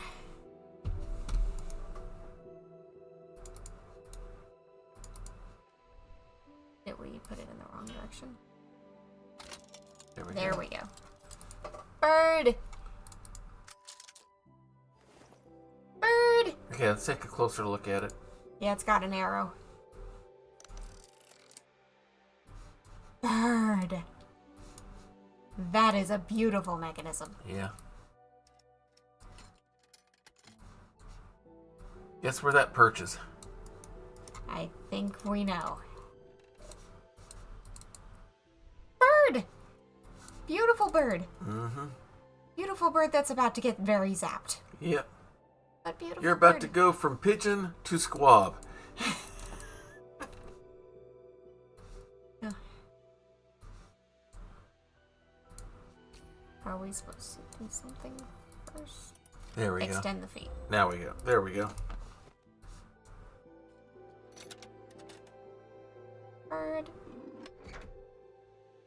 Did we put it in the wrong direction? There we go. Bird! Bird! Okay, let's take a closer look at it. Yeah, it's got an arrow. Bird! That is a beautiful mechanism. Yeah. Guess where that perches? I think we know. Bird! Beautiful bird. Mm-hmm. Beautiful bird that's about to get very zapped. Yep. But beautiful You're about bird. to go from pigeon to squab. Yeah. Are we supposed to do something first? There we go. Extend the feet. Now we go. There we go. Bird.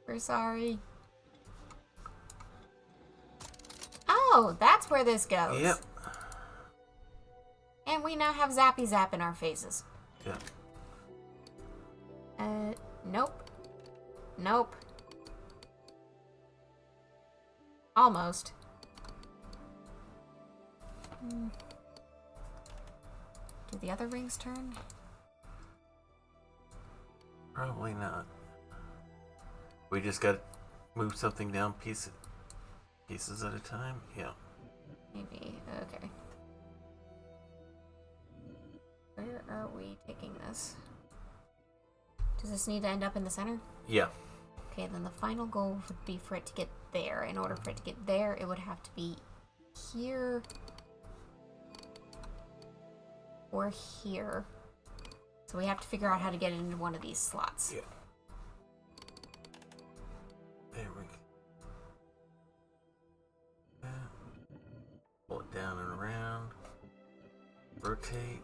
We're sorry. Oh, that's where this goes. Yep. And we now have Zappy Zap in our faces. Yep. Nope. Nope. Almost. Do the other rings turn? Probably not. We just got to move something down pieces at a time. Yeah. Maybe. Okay. Where are we taking this? Does this need to end up in the center? Yeah. Okay, then the final goal would be for it to get there. In order for it to get there, it would have to be here or here. So we have to figure out how to get it into one of these slots. Yeah. There we go. Pull it down and around. Rotate.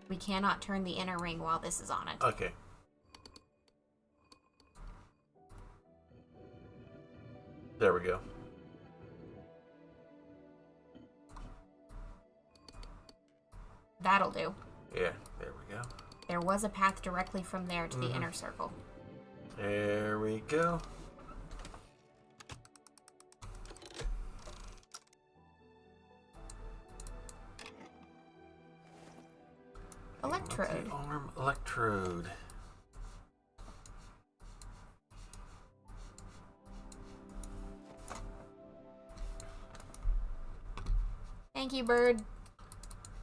We cannot turn the inner ring while this is on it. Okay. There we go. That'll do. Yeah, there we go. There was a path directly from there to the inner circle. There we go. electrode. Multi-arm electrode. Thank you, bird.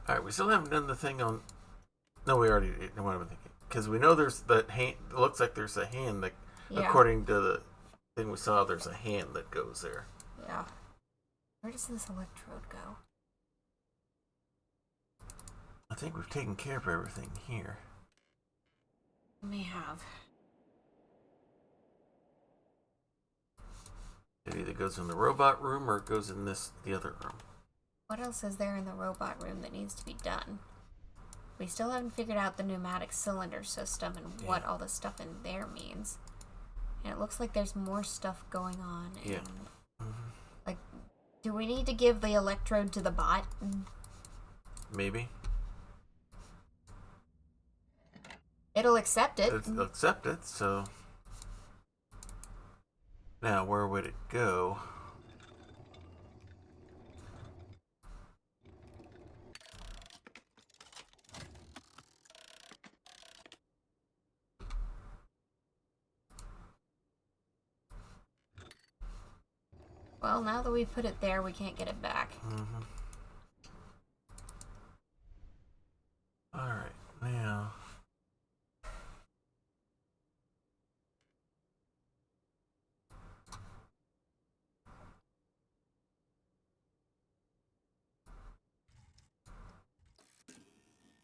Alright, we still haven't done the thing on... No, we already did. What am I thinking? Because we know there's that hand... It looks like there's a hand that... Yeah. According to the thing we saw, there's a hand that goes there. Yeah. Where does this electrode go? I think we've taken care of everything here. We have. It either goes in the robot room or it goes in the other room. What else is there in the robot room that needs to be done? We still haven't figured out the pneumatic cylinder system and what all the stuff in there means. And it looks like there's more stuff going on. And, like, do we need to give the electrode to the bot? Maybe. It'll accept it. It'll accept it, so... Now, where would it go? Well, now that we've put it there, we can't get it back. Alright, now...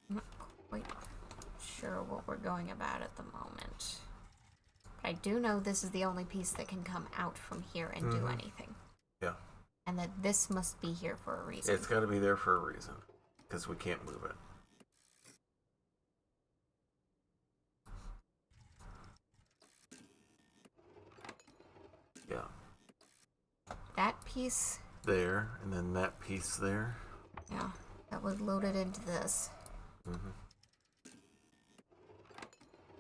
I'm not quite sure what we're going about at the moment. But I do know this is the only piece that can come out from here and do anything. Yeah. And that this must be here for a reason. It's got to be there for a reason. Because we can't move it. Yeah. That piece... There, and then that piece there. Yeah, that was loaded into this.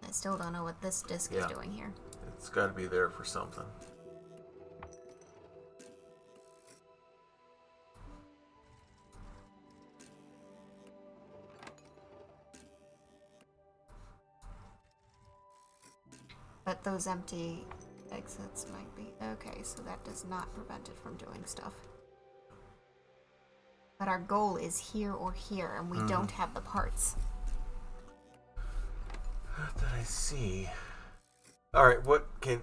I still don't know what this disc is doing here. It's got to be there for something. But those empty exits might be... Okay, so that does not prevent it from doing stuff. But our goal is here or here, and we don't have the parts. What did I see? Alright, what can...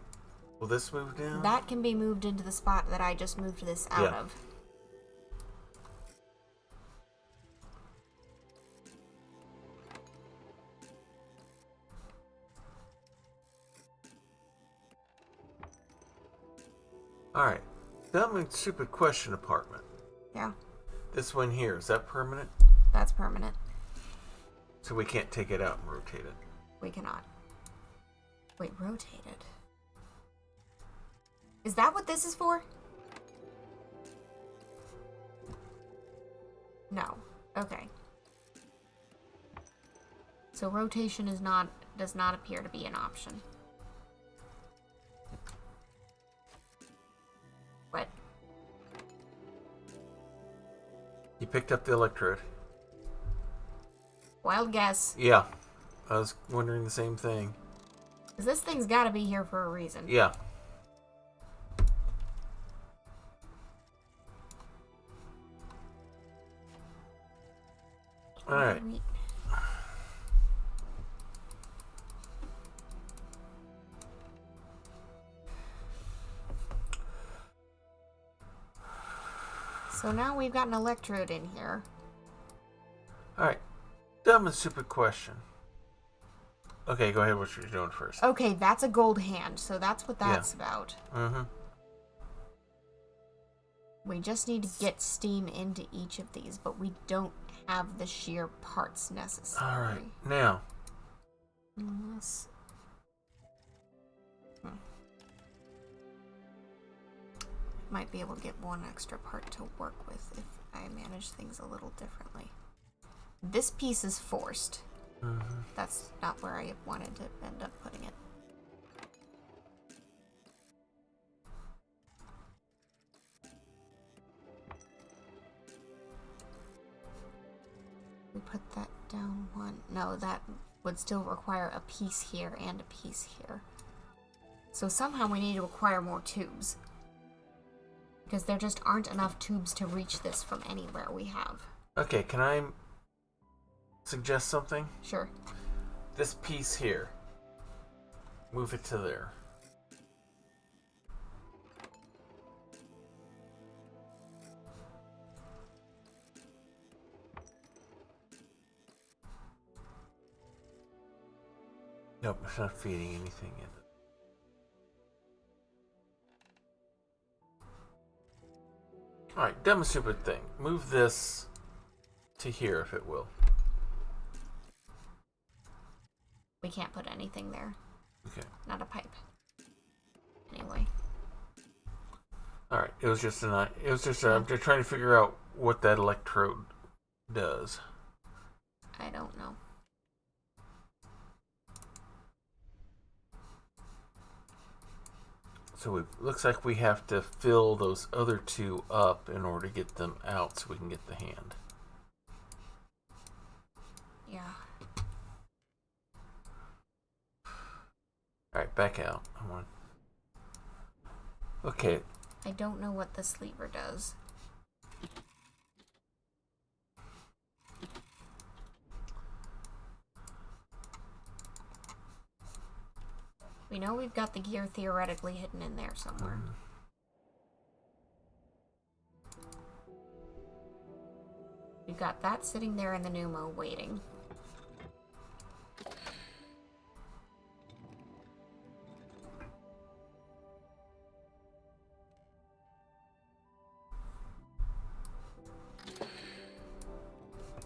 Will this move down? That can be moved into the spot that I just moved this out of. Alright. Dumb and stupid question apartment. Yeah. This one here, is that permanent? That's permanent. So we can't take it out and rotate it. We cannot. Wait, rotate it. Is that what this is for? No. Okay. So rotation does not appear to be an option. What? You picked up the electrode. Wild guess. Yeah. I was wondering the same thing. 'Cause this thing's gotta be here for a reason. Yeah. Alright. So now we've got an electrode in here. Alright. Dumb and stupid question. Okay, go ahead. What you're doing first. Okay, that's a gold hand, so that's what that's about. We just need to get steam into each of these, but we don't have the sheer parts necessary. Alright, now. Unless... Might be able to get one extra part to work with if I manage things a little differently. This piece is forced. That's not where I wanted to end up putting it. We put that down one. No, that would still require a piece here and a piece here. So somehow we need to acquire more tubes. Because there just aren't enough tubes to reach this from anywhere we have. Okay, can I suggest something? Sure. This piece here. Move it to there. Nope, it's not feeding anything in it. Alright, dumb and stupid thing. Move this to here if it will. We can't put anything there. Okay. Not a pipe. Anyway. Alright, I'm just trying to figure out what that electrode does. I don't know. So it looks like we have to fill those other two up in order to get them out so we can get the hand. Yeah. Alright, back out. Come on. Okay. I don't know what this lever does. We know we've got the gear theoretically hidden in there somewhere. We've got that sitting there in the pneumo waiting.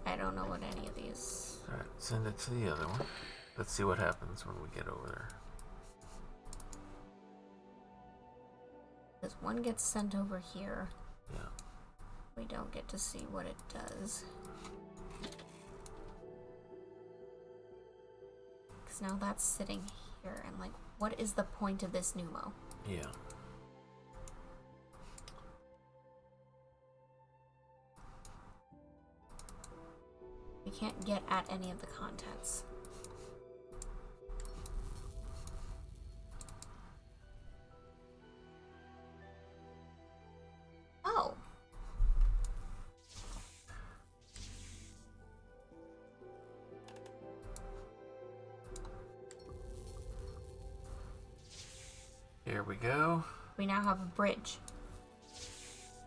I don't know what any of these... Alright, send it to the other one. Let's see what happens when we get over there. Because one gets sent over here. Yeah. We don't get to see what it does. Because now that's sitting here, and like, what is the point of this pneumo? Yeah. We can't get at any of the contents. Oh. Here we go. We now have a bridge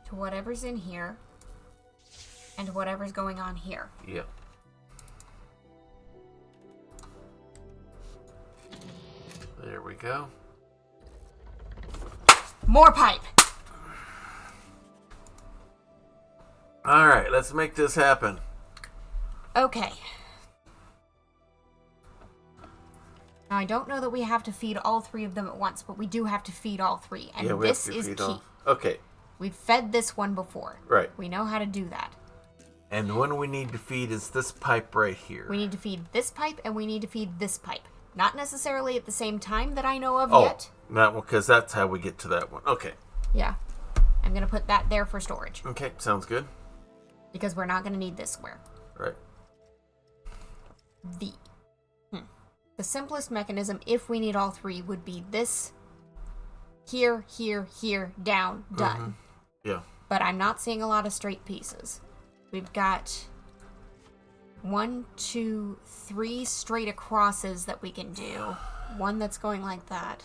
to whatever's in here and whatever's going on here. Yep. There we go. More pipe! Alright, let's make this happen. Okay. Now, I don't know that we have to feed all three of them at once, but we do have to feed all three. And Yeah, we this have to is feed key. all. Okay. We've fed this one before. Right. We know how to do that. And the one we need to feed is this pipe right here. We need to feed this pipe, and we need to feed this pipe. Not necessarily at the same time that I know of Oh, yet. not because that's how we get to that one. Okay. Yeah. I'm going to put that there for storage. Okay, sounds good. Because we're not going to need this square. Right. The simplest mechanism, if we need all three, would be this, here, here, here, down, done. Mm-hmm. Yeah. But I'm not seeing a lot of straight pieces. We've got 1, 2, 3 straight acrosses that we can do. One that's going like that.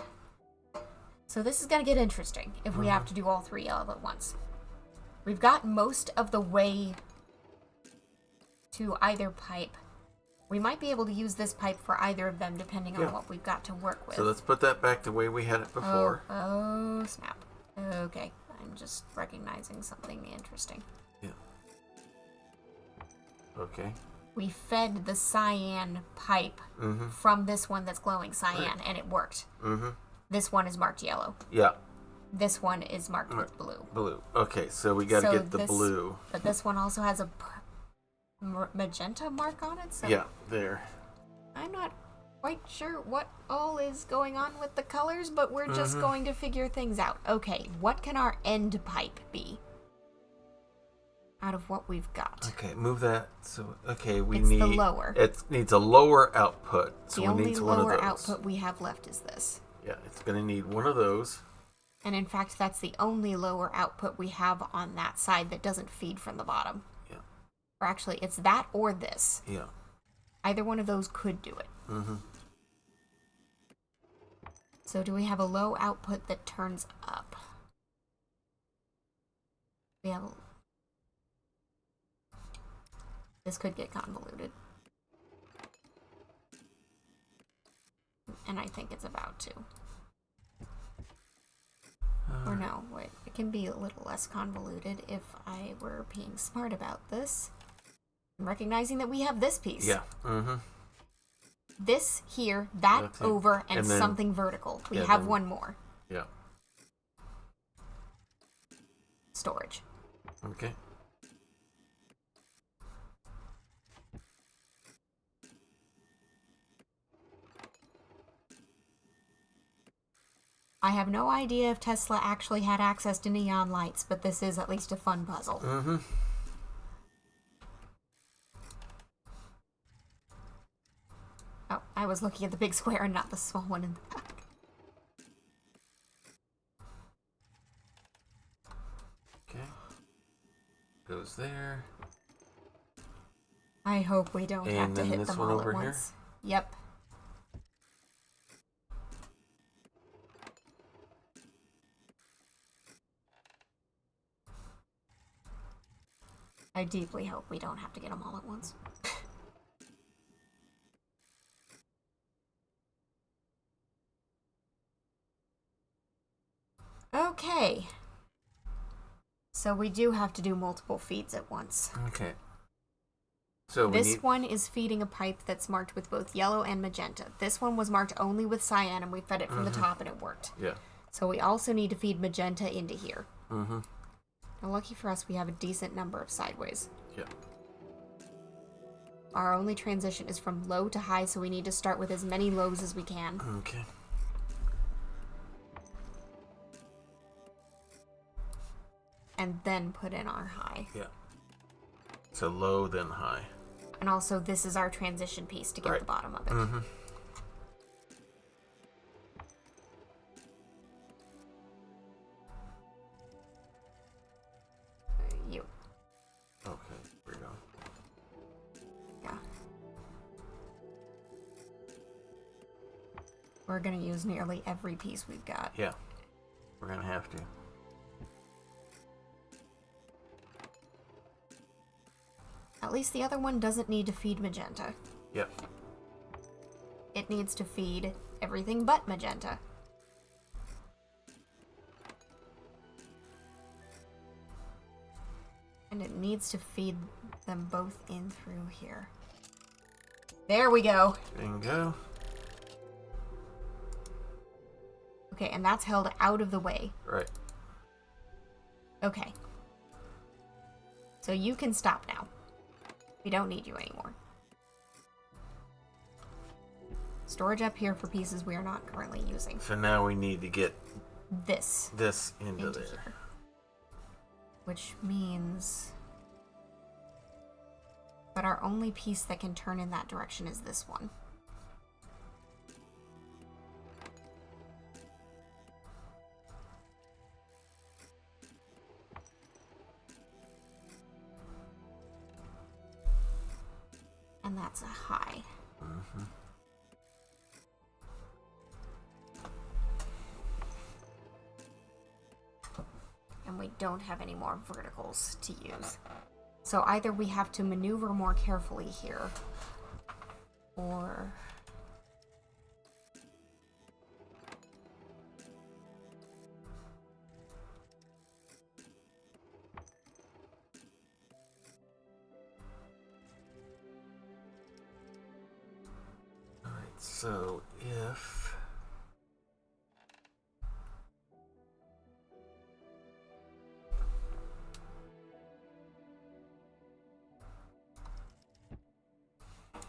So this is going to get interesting if we have to do all three all at once. We've got most of the way to either pipe. We might be able to use this pipe for either of them depending on what we've got to work with. So let's put that back the way we had it before. Oh, snap. Okay, I'm just recognizing something interesting. Yeah. Okay. We fed the cyan pipe from this one that's glowing cyan, and it worked. Mm-hmm. This one is marked yellow. Yeah. This one is marked with blue. Blue. Okay, so we got to get the this, blue. But this one also has a magenta mark on it, so Yeah, there. I'm not quite sure what all is going on with the colors, but we're just going to figure things out. Okay, what can our end pipe be? out of what we've got. Okay, move that. So, okay, It's the lower. It needs a lower output. So The it only needs one of lower those. output we have left is this. Yeah, it's going to need one of those. And in fact, that's the only lower output we have on that side that doesn't feed from the bottom. Yeah. Or actually, it's that or this. Yeah. Either one of those could do it. Mm-hmm. So do we have a low output that turns up? We have... This could get convoluted. And I think it's about to. Or no, wait. It can be a little less convoluted if I were being smart about this. And recognizing that we have this piece. Yeah. Mm-hmm. This here, that That's it. over, and then, something vertical. We yeah, have then- one more. Yeah. Storage. Okay. I have no idea if Tesla actually had access to neon lights, but this is at least a fun puzzle. Mm-hmm. Oh, I was looking at the big square and not the small one in the back. Okay. Goes there. I hope we don't And have to then hit this them one all over at here? once. Yep. I deeply hope we don't have to get them all at once. Okay. So we do have to do multiple feeds at once. Okay. So we This need... one is feeding a pipe that's marked with both yellow and magenta. This one was marked only with cyan, and we fed it from the top, and it worked. Yeah. So we also need to feed magenta into here. Mm-hmm. Now, lucky for us, we have a decent number of sideways. Yeah. Our only transition is from low to high, so we need to start with as many lows as we can. Okay. And then put in our high. Yeah. So low, then high. And also, this is our transition piece to get Right. the bottom of it. Mm-hmm. You. Okay. Here we go. Yeah. We're gonna use nearly every piece we've got. Yeah. We're gonna have to. At least the other one doesn't need to feed magenta. Yep. It needs to feed everything but magenta. And it needs to feed them both in through here. There we go. Bingo. Okay, and that's held out of the way. Right. Okay. So you can stop now. We don't need you anymore. Storage up here for pieces we are not currently using. So now we need to get This this into into there. here. Which means... But our only piece that can turn in that direction is this one. And that's a high. Mm-hmm. And we don't have any more verticals to use. So either we have to maneuver more carefully here, or... Alright, so if...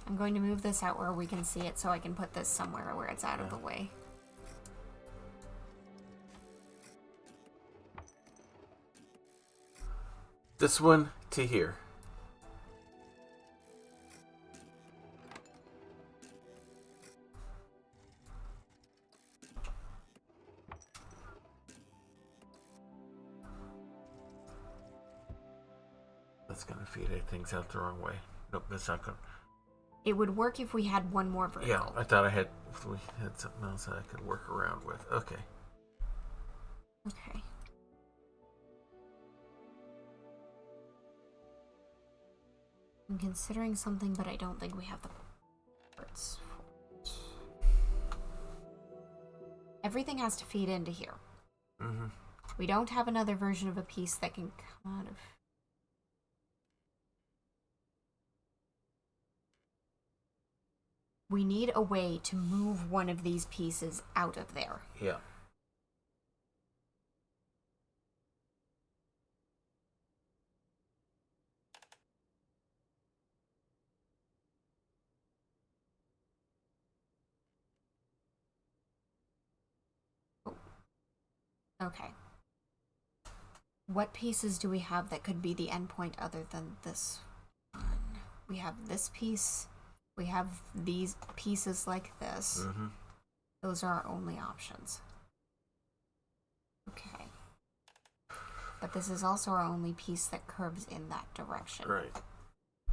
I'm going to move this out where we can see it so I can put this somewhere where it's out of the way. This one to here. That's going to feed things out the wrong way. Nope, that's not going to... It would work if we had one more vertical. Yeah, I thought if we had something else that I could work around with. Okay. Okay. I'm considering something, but I don't think we have the parts for it. Everything has to feed into here. Mm-hmm. We don't have another version of a piece that can come out of... We need a way to move one of these pieces out of there. Yeah. Okay. What pieces do we have that could be the endpoint other than this one? We have this piece. We have these pieces like this. Mm-hmm. Those are our only options. Okay. But this is also our only piece that curves in that direction. Right.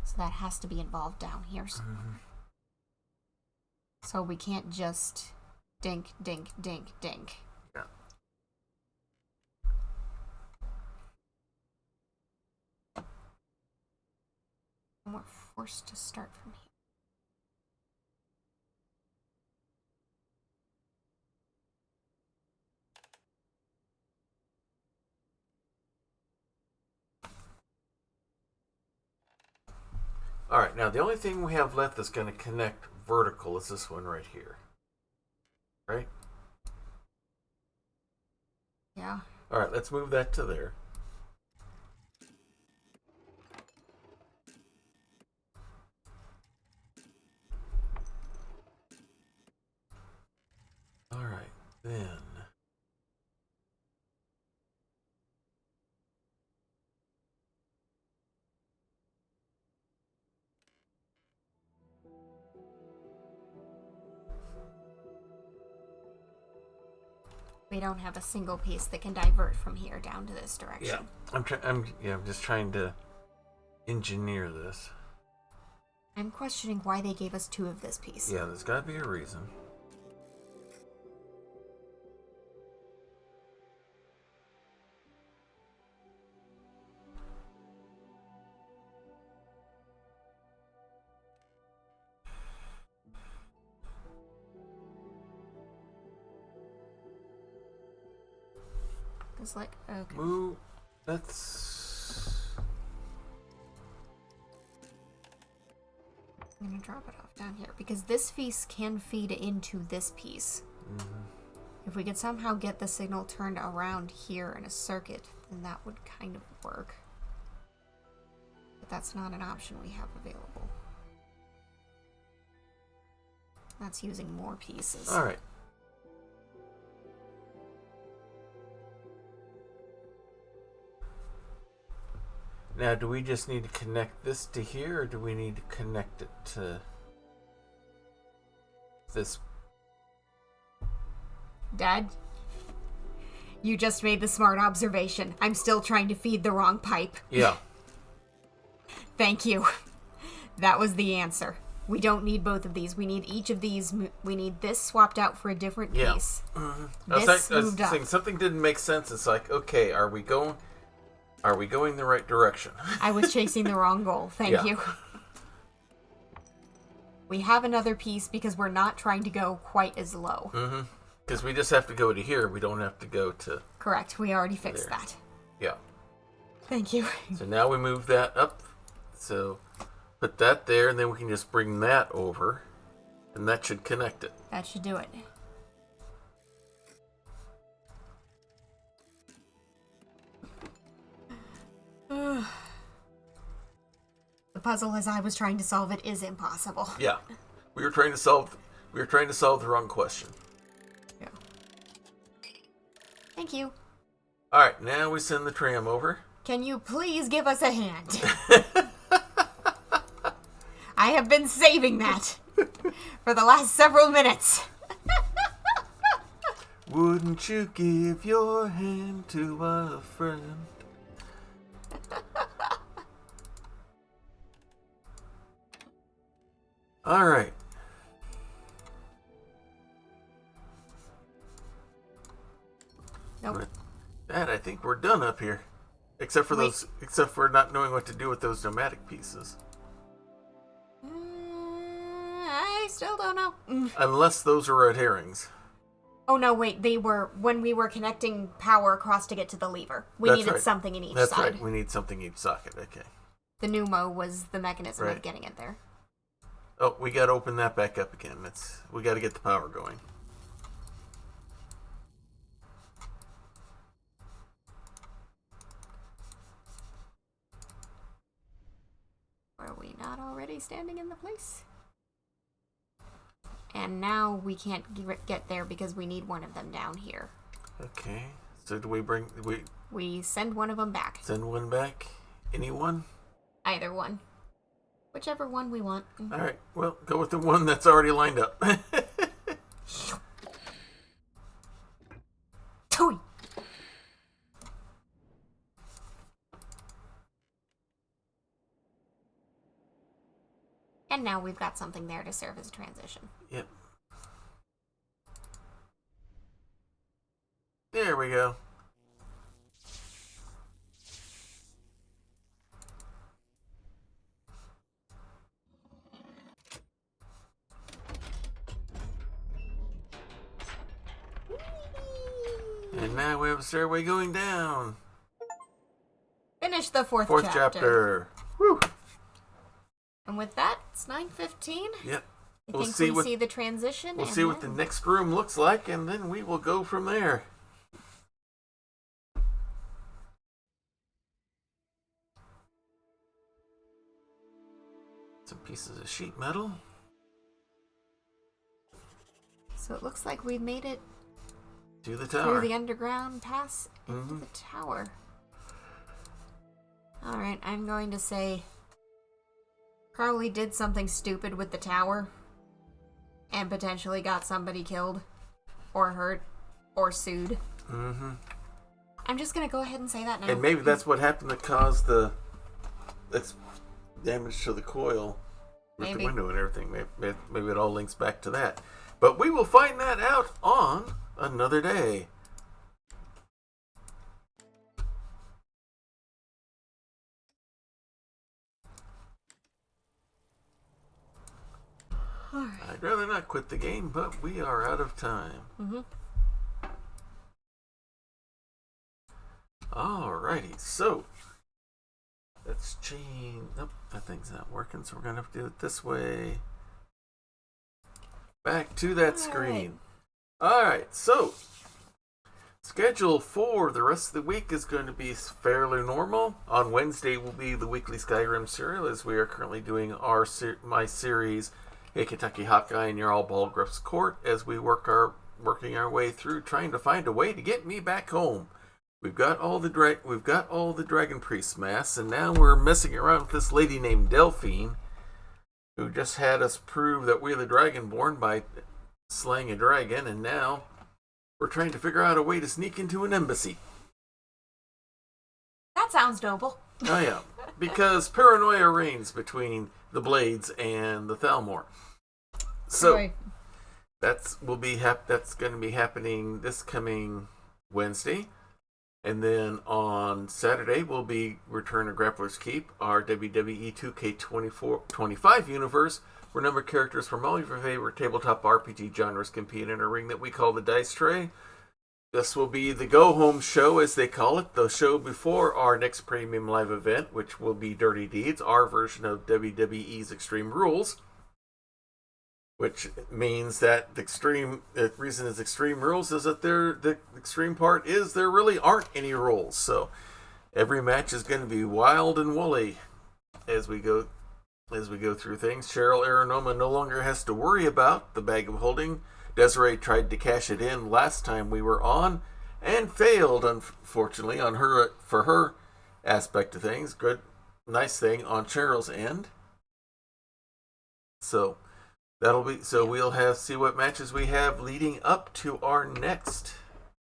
So that has to be involved down here. Mm-hmm. So we can't just dink, dink, dink, dink. Yeah. And we're forced to start from here. Alright, now the only thing we have left that's going to connect vertical is this one right here. Right? Yeah. Alright, let's move that to there. Alright, then... We don't have a single piece that can divert from here down to this direction. Yeah, I'm just trying to engineer this. I'm questioning why they gave us two of this piece. Yeah, there's got to be a reason. It's like, okay. Move. That's... I'm gonna drop it off down here because this piece can feed into this piece. Mm-hmm. If we could somehow get the signal turned around here in a circuit, then that would kind of work. But that's not an option we have available. That's using more pieces. Alright. Now, do we just need to connect this to here, or do we need to connect it to this? Dad, you just made the smart observation. I'm still trying to feed the wrong pipe. Yeah. Thank you. That was the answer. We don't need both of these. We need each of these. We need this swapped out for a different piece. Mm-hmm. This I was moved up. saying something didn't make sense. It's like, okay, are we going the right direction? I was chasing the wrong goal. Thank you. We have another piece because we're not trying to go quite as low. Mm-hmm. Because we just have to go to here. We don't have to go to... Correct. We already fixed there. that. Yeah. Thank you. So now we move that up. So put that there, and then we can just bring that over. And that should connect it. That should do it. The puzzle as I was trying to solve it is impossible. Yeah. We were trying to solve the wrong question. Thank you. Alright, now we send the tram over. Can you please give us a hand? I have been saving that for the last several minutes. Wouldn't you give your hand to a friend? All right. Nope. With that, I think we're done up here. Except for not knowing what to do with those pneumatic pieces. I still don't know. Unless those are red herrings. Oh no, wait, they were when we were connecting power across to get to the lever. We needed something in each side. That's right, we need something in each socket, okay. The pneumo was the mechanism of getting it there. Oh, we gotta open that back up again. We gotta get the power going. Are we not already standing in the place? And now we can't get there because we need one of them down here. Okay. So do we send one of them back. Send one back? Anyone? Either one. Whichever one we want. All right. Well, go with the one that's already lined up. Toy. And now we've got something there to serve as a transition. Yep. There we go. And now we have a stairway going down. Finish the fourth chapter. Woo! And with that, it's 9:15. Yep. I think we see the transition. We'll see what the next room looks like, and then we will go from there. Some pieces of sheet metal. So it looks like we made it to the tower. Through the underground pass into the tower. Alright, I'm going to say Crowley did something stupid with the tower and potentially got somebody killed or hurt or sued. Mm-hmm. I'm just going to go ahead and say that now. And maybe that's what happened to cause that's damage to the coil with the window and everything. Maybe it all links back to that. But we will find that out on another day. I'd rather not quit the game, but we are out of time. Mm-hmm. Alrighty, so let's change. Nope, that thing's not working, so we're gonna have to do it this way. Back to that screen. Alright, so schedule for the rest of the week is going to be fairly normal. On Wednesday will be the weekly Skyrim serial, as we are currently doing my series, A Kentucky Hawkeye in Jarl Balgruuf's Court, as we working our way through trying to find a way to get me back home. We've got all the Dragon Priest masks, and now we're messing around with this lady named Delphine, who just had us prove that we're the Dragonborn by slaying a dragon, and now we're trying to figure out a way to sneak into an embassy. That sounds noble. Oh yeah, because paranoia reigns between the Blades and the Thalmor. So that's going to be happening this coming Wednesday. And then on Saturday, we'll be Return to Grappler's Keep, our WWE 2K25 universe, where numbered characters from all your favorite tabletop RPG genres compete in a ring that we call the Dice Tray. This will be the go-home show, as they call it, the show before our next premium live event, which will be Dirty Deeds, our version of WWE's Extreme Rules. Which means that the reason it's Extreme Rules is that the extreme part is there really aren't any rules. So every match is going to be wild and woolly as we go through things. Cheryl Aranoma no longer has to worry about the bag of holding. Desiree tried to cash it in last time we were on and failed, unfortunately, for her aspect of things. Good, nice thing on Cheryl's end. So we'll have see what matches we have leading up to our next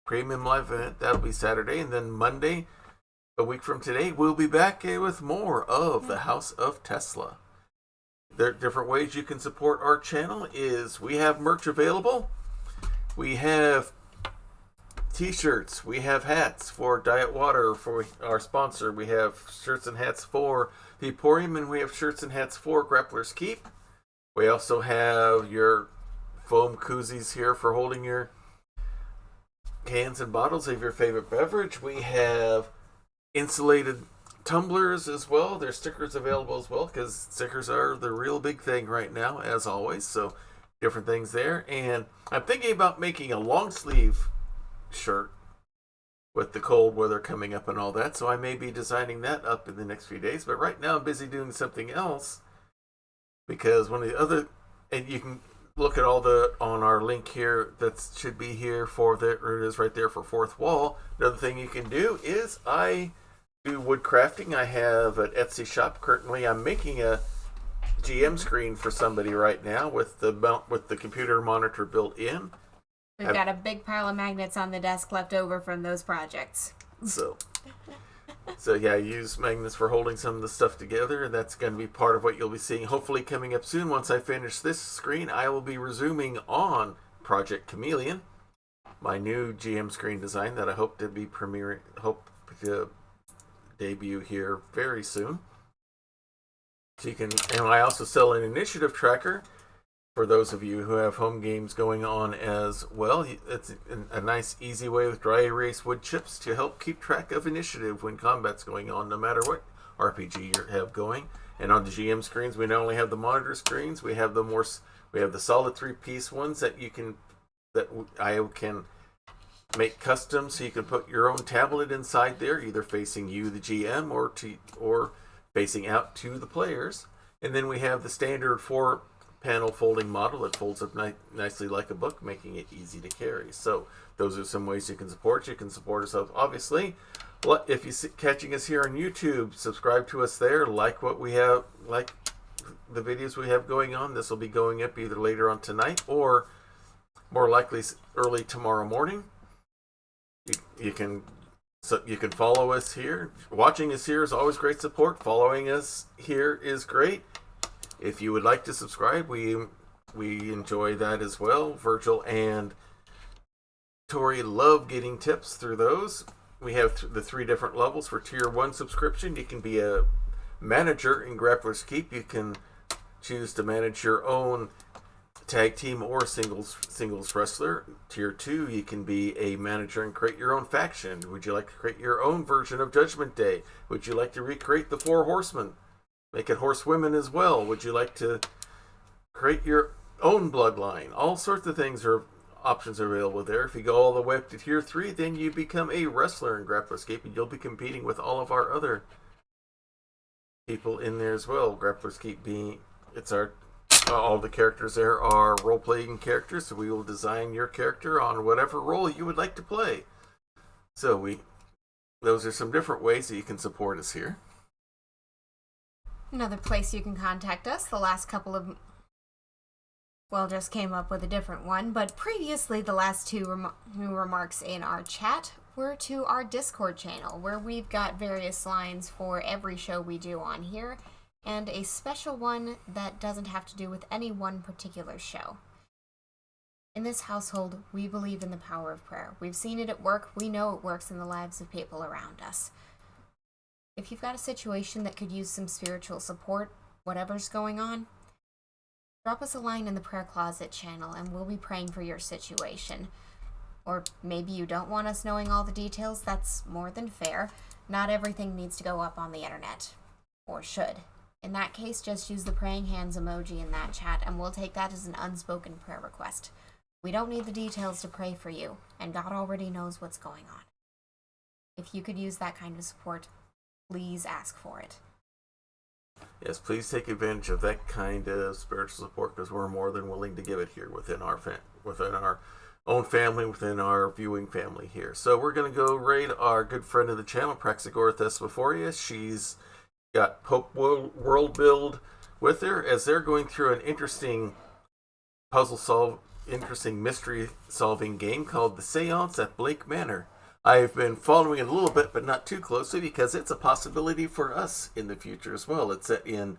premium live event. That'll be Saturday, and then Monday, a week from today, we'll be back with more of the House of Tesla. There are different ways you can support our channel. Is we have merch available. We have t-shirts, we have hats for Diet Water, for our sponsor. We have shirts and hats for the Emporium, and we have shirts and hats for Grappler's Keep. We also have your foam koozies here for holding your cans and bottles of your favorite beverage. We have insulated tumblers as well. There's stickers available as well, because stickers are the real big thing right now, as always. So different things there. And I'm thinking about making a long sleeve shirt with the cold weather coming up and all that. So I may be designing that up in the next few days. But right now I'm busy doing something else, because one of the other, and you can look at all the on our link here that should be here for the, or it is right there for Fourth Wall. Another thing you can do is I do wood crafting. I have an Etsy shop currently. I'm making a GM screen for somebody right now with the computer monitor built in. We've got a big pile of magnets on the desk left over from those projects. So yeah, I use magnets for holding some of the stuff together, and that's going to be part of what you'll be seeing hopefully coming up soon. Once I finish this screen, I will be resuming on Project Chameleon, my new GM screen design that I hope to debut here very soon. So you can, and I also sell an initiative tracker for those of you who have home games going on as well. It's a nice, easy way with dry erase wood chips to help keep track of initiative when combat's going on, no matter what RPG you have going. And on the GM screens, we not only have the monitor screens, we have the solid 3-piece ones that I can make custom, so you can put your own tablet inside there, either facing you, the GM, or facing out to the players. And then we have the standard 4-panel folding model that folds up nicely like a book, making it easy to carry. So those are some ways you can support. You can support us, obviously. If you're catching us here on YouTube, subscribe to us there. Like what we have, like the videos we have going on. This will be going up either later on tonight or more likely early tomorrow morning. You can follow us here. Watching us here is always great support. Following us here is great. If you would like to subscribe, we enjoy that as well. Virgil and Tori love getting tips through those. We have the 3 different levels for Tier 1 subscription. You can be a manager in Grappler's Keep. You can choose to manage your own tag team or singles wrestler. Tier 2, you can be a manager and create your own faction. Would you like to create your own version of Judgment Day? Would you like to recreate the 4 Horsemen? Make it horsewomen as well. Would you like to create your own bloodline? All sorts of things options are available there. If you go all the way up to Tier 3, then you become a wrestler in Grappler's Keep, and you'll be competing with all of our other people in there as well. Grappler's Keep all the characters there are role-playing characters, so we will design your character on whatever role you would like to play. So those are some different ways that you can support us here. Another place you can contact us. The last couple of, just came up with a different one, but previously the last two remarks in our chat were to our Discord channel, where we've got various lines for every show we do on here, and a special one that doesn't have to do with any one particular show. In this household, we believe in the power of prayer. We've seen it at work. We know it works in the lives of people around us. If you've got a situation that could use some spiritual support, whatever's going on, drop us a line in the prayer closet channel and we'll be praying for your situation. Or maybe you don't want us knowing all the details. That's more than fair. Not everything needs to go up on the internet. Or should. In that case, just use the praying hands emoji in that chat and we'll take that as an unspoken prayer request. We don't need the details to pray for you, and God already knows what's going on. If you could use that kind of support, please ask for it. Yes, please take advantage of that kind of spiritual support, because we're more than willing to give it here within our own family within our viewing family here. So we're going to go raid our good friend of the channel, Praxagora Thesmophoria. She's got Pope World Build with her as they're going through an interesting interesting mystery solving game called The Seance at Blake Manor. I've been following it a little bit, but not too closely, because it's a possibility for us in the future as well. It's set in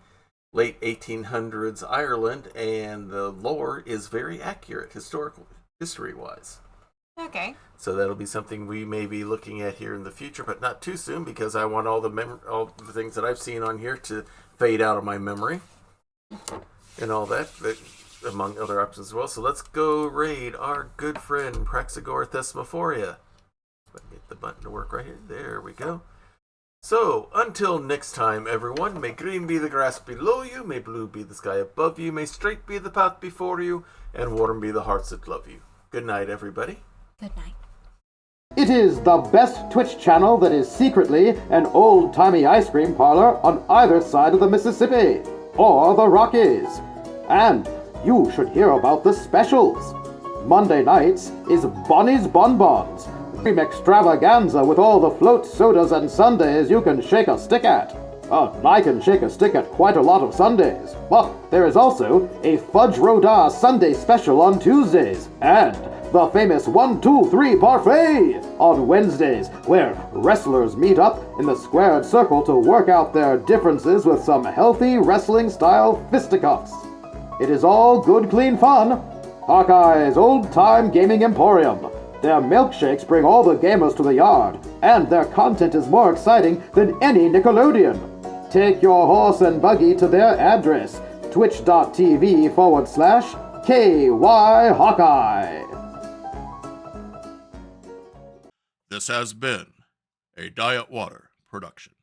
late 1800s Ireland, and the lore is very accurate history-wise. Okay. So that'll be something we may be looking at here in the future, but not too soon, because I want all the things that I've seen on here to fade out of my memory and all that, but among other options as well. So let's go raid our good friend Praxagora Thesmophoria. If I can get the button to work right here. There we go. So, until next time, everyone, may green be the grass below you, may blue be the sky above you, may straight be the path before you, and warm be the hearts that love you. Good night, everybody. Good night. It is the best Twitch channel that is secretly an old-timey ice cream parlor on either side of the Mississippi, or the Rockies. And you should hear about the specials. Monday nights is Bonnie's Bonbons, cream extravaganza with all the float sodas and sundaes you can shake a stick at. I can shake a stick at quite a lot of Sundays. But there is also a Fudge Rodin Sunday special on Tuesdays, and the famous 1, 2, 3 parfait on Wednesdays, where wrestlers meet up in the squared circle to work out their differences with some healthy wrestling-style fisticuffs. It is all good, clean fun. Hawkeye's old-time gaming emporium. Their milkshakes bring all the gamers to the yard, and their content is more exciting than any Nickelodeon. Take your horse and buggy to their address, twitch.tv/KY Hawkeye. This has been a Diet Water production.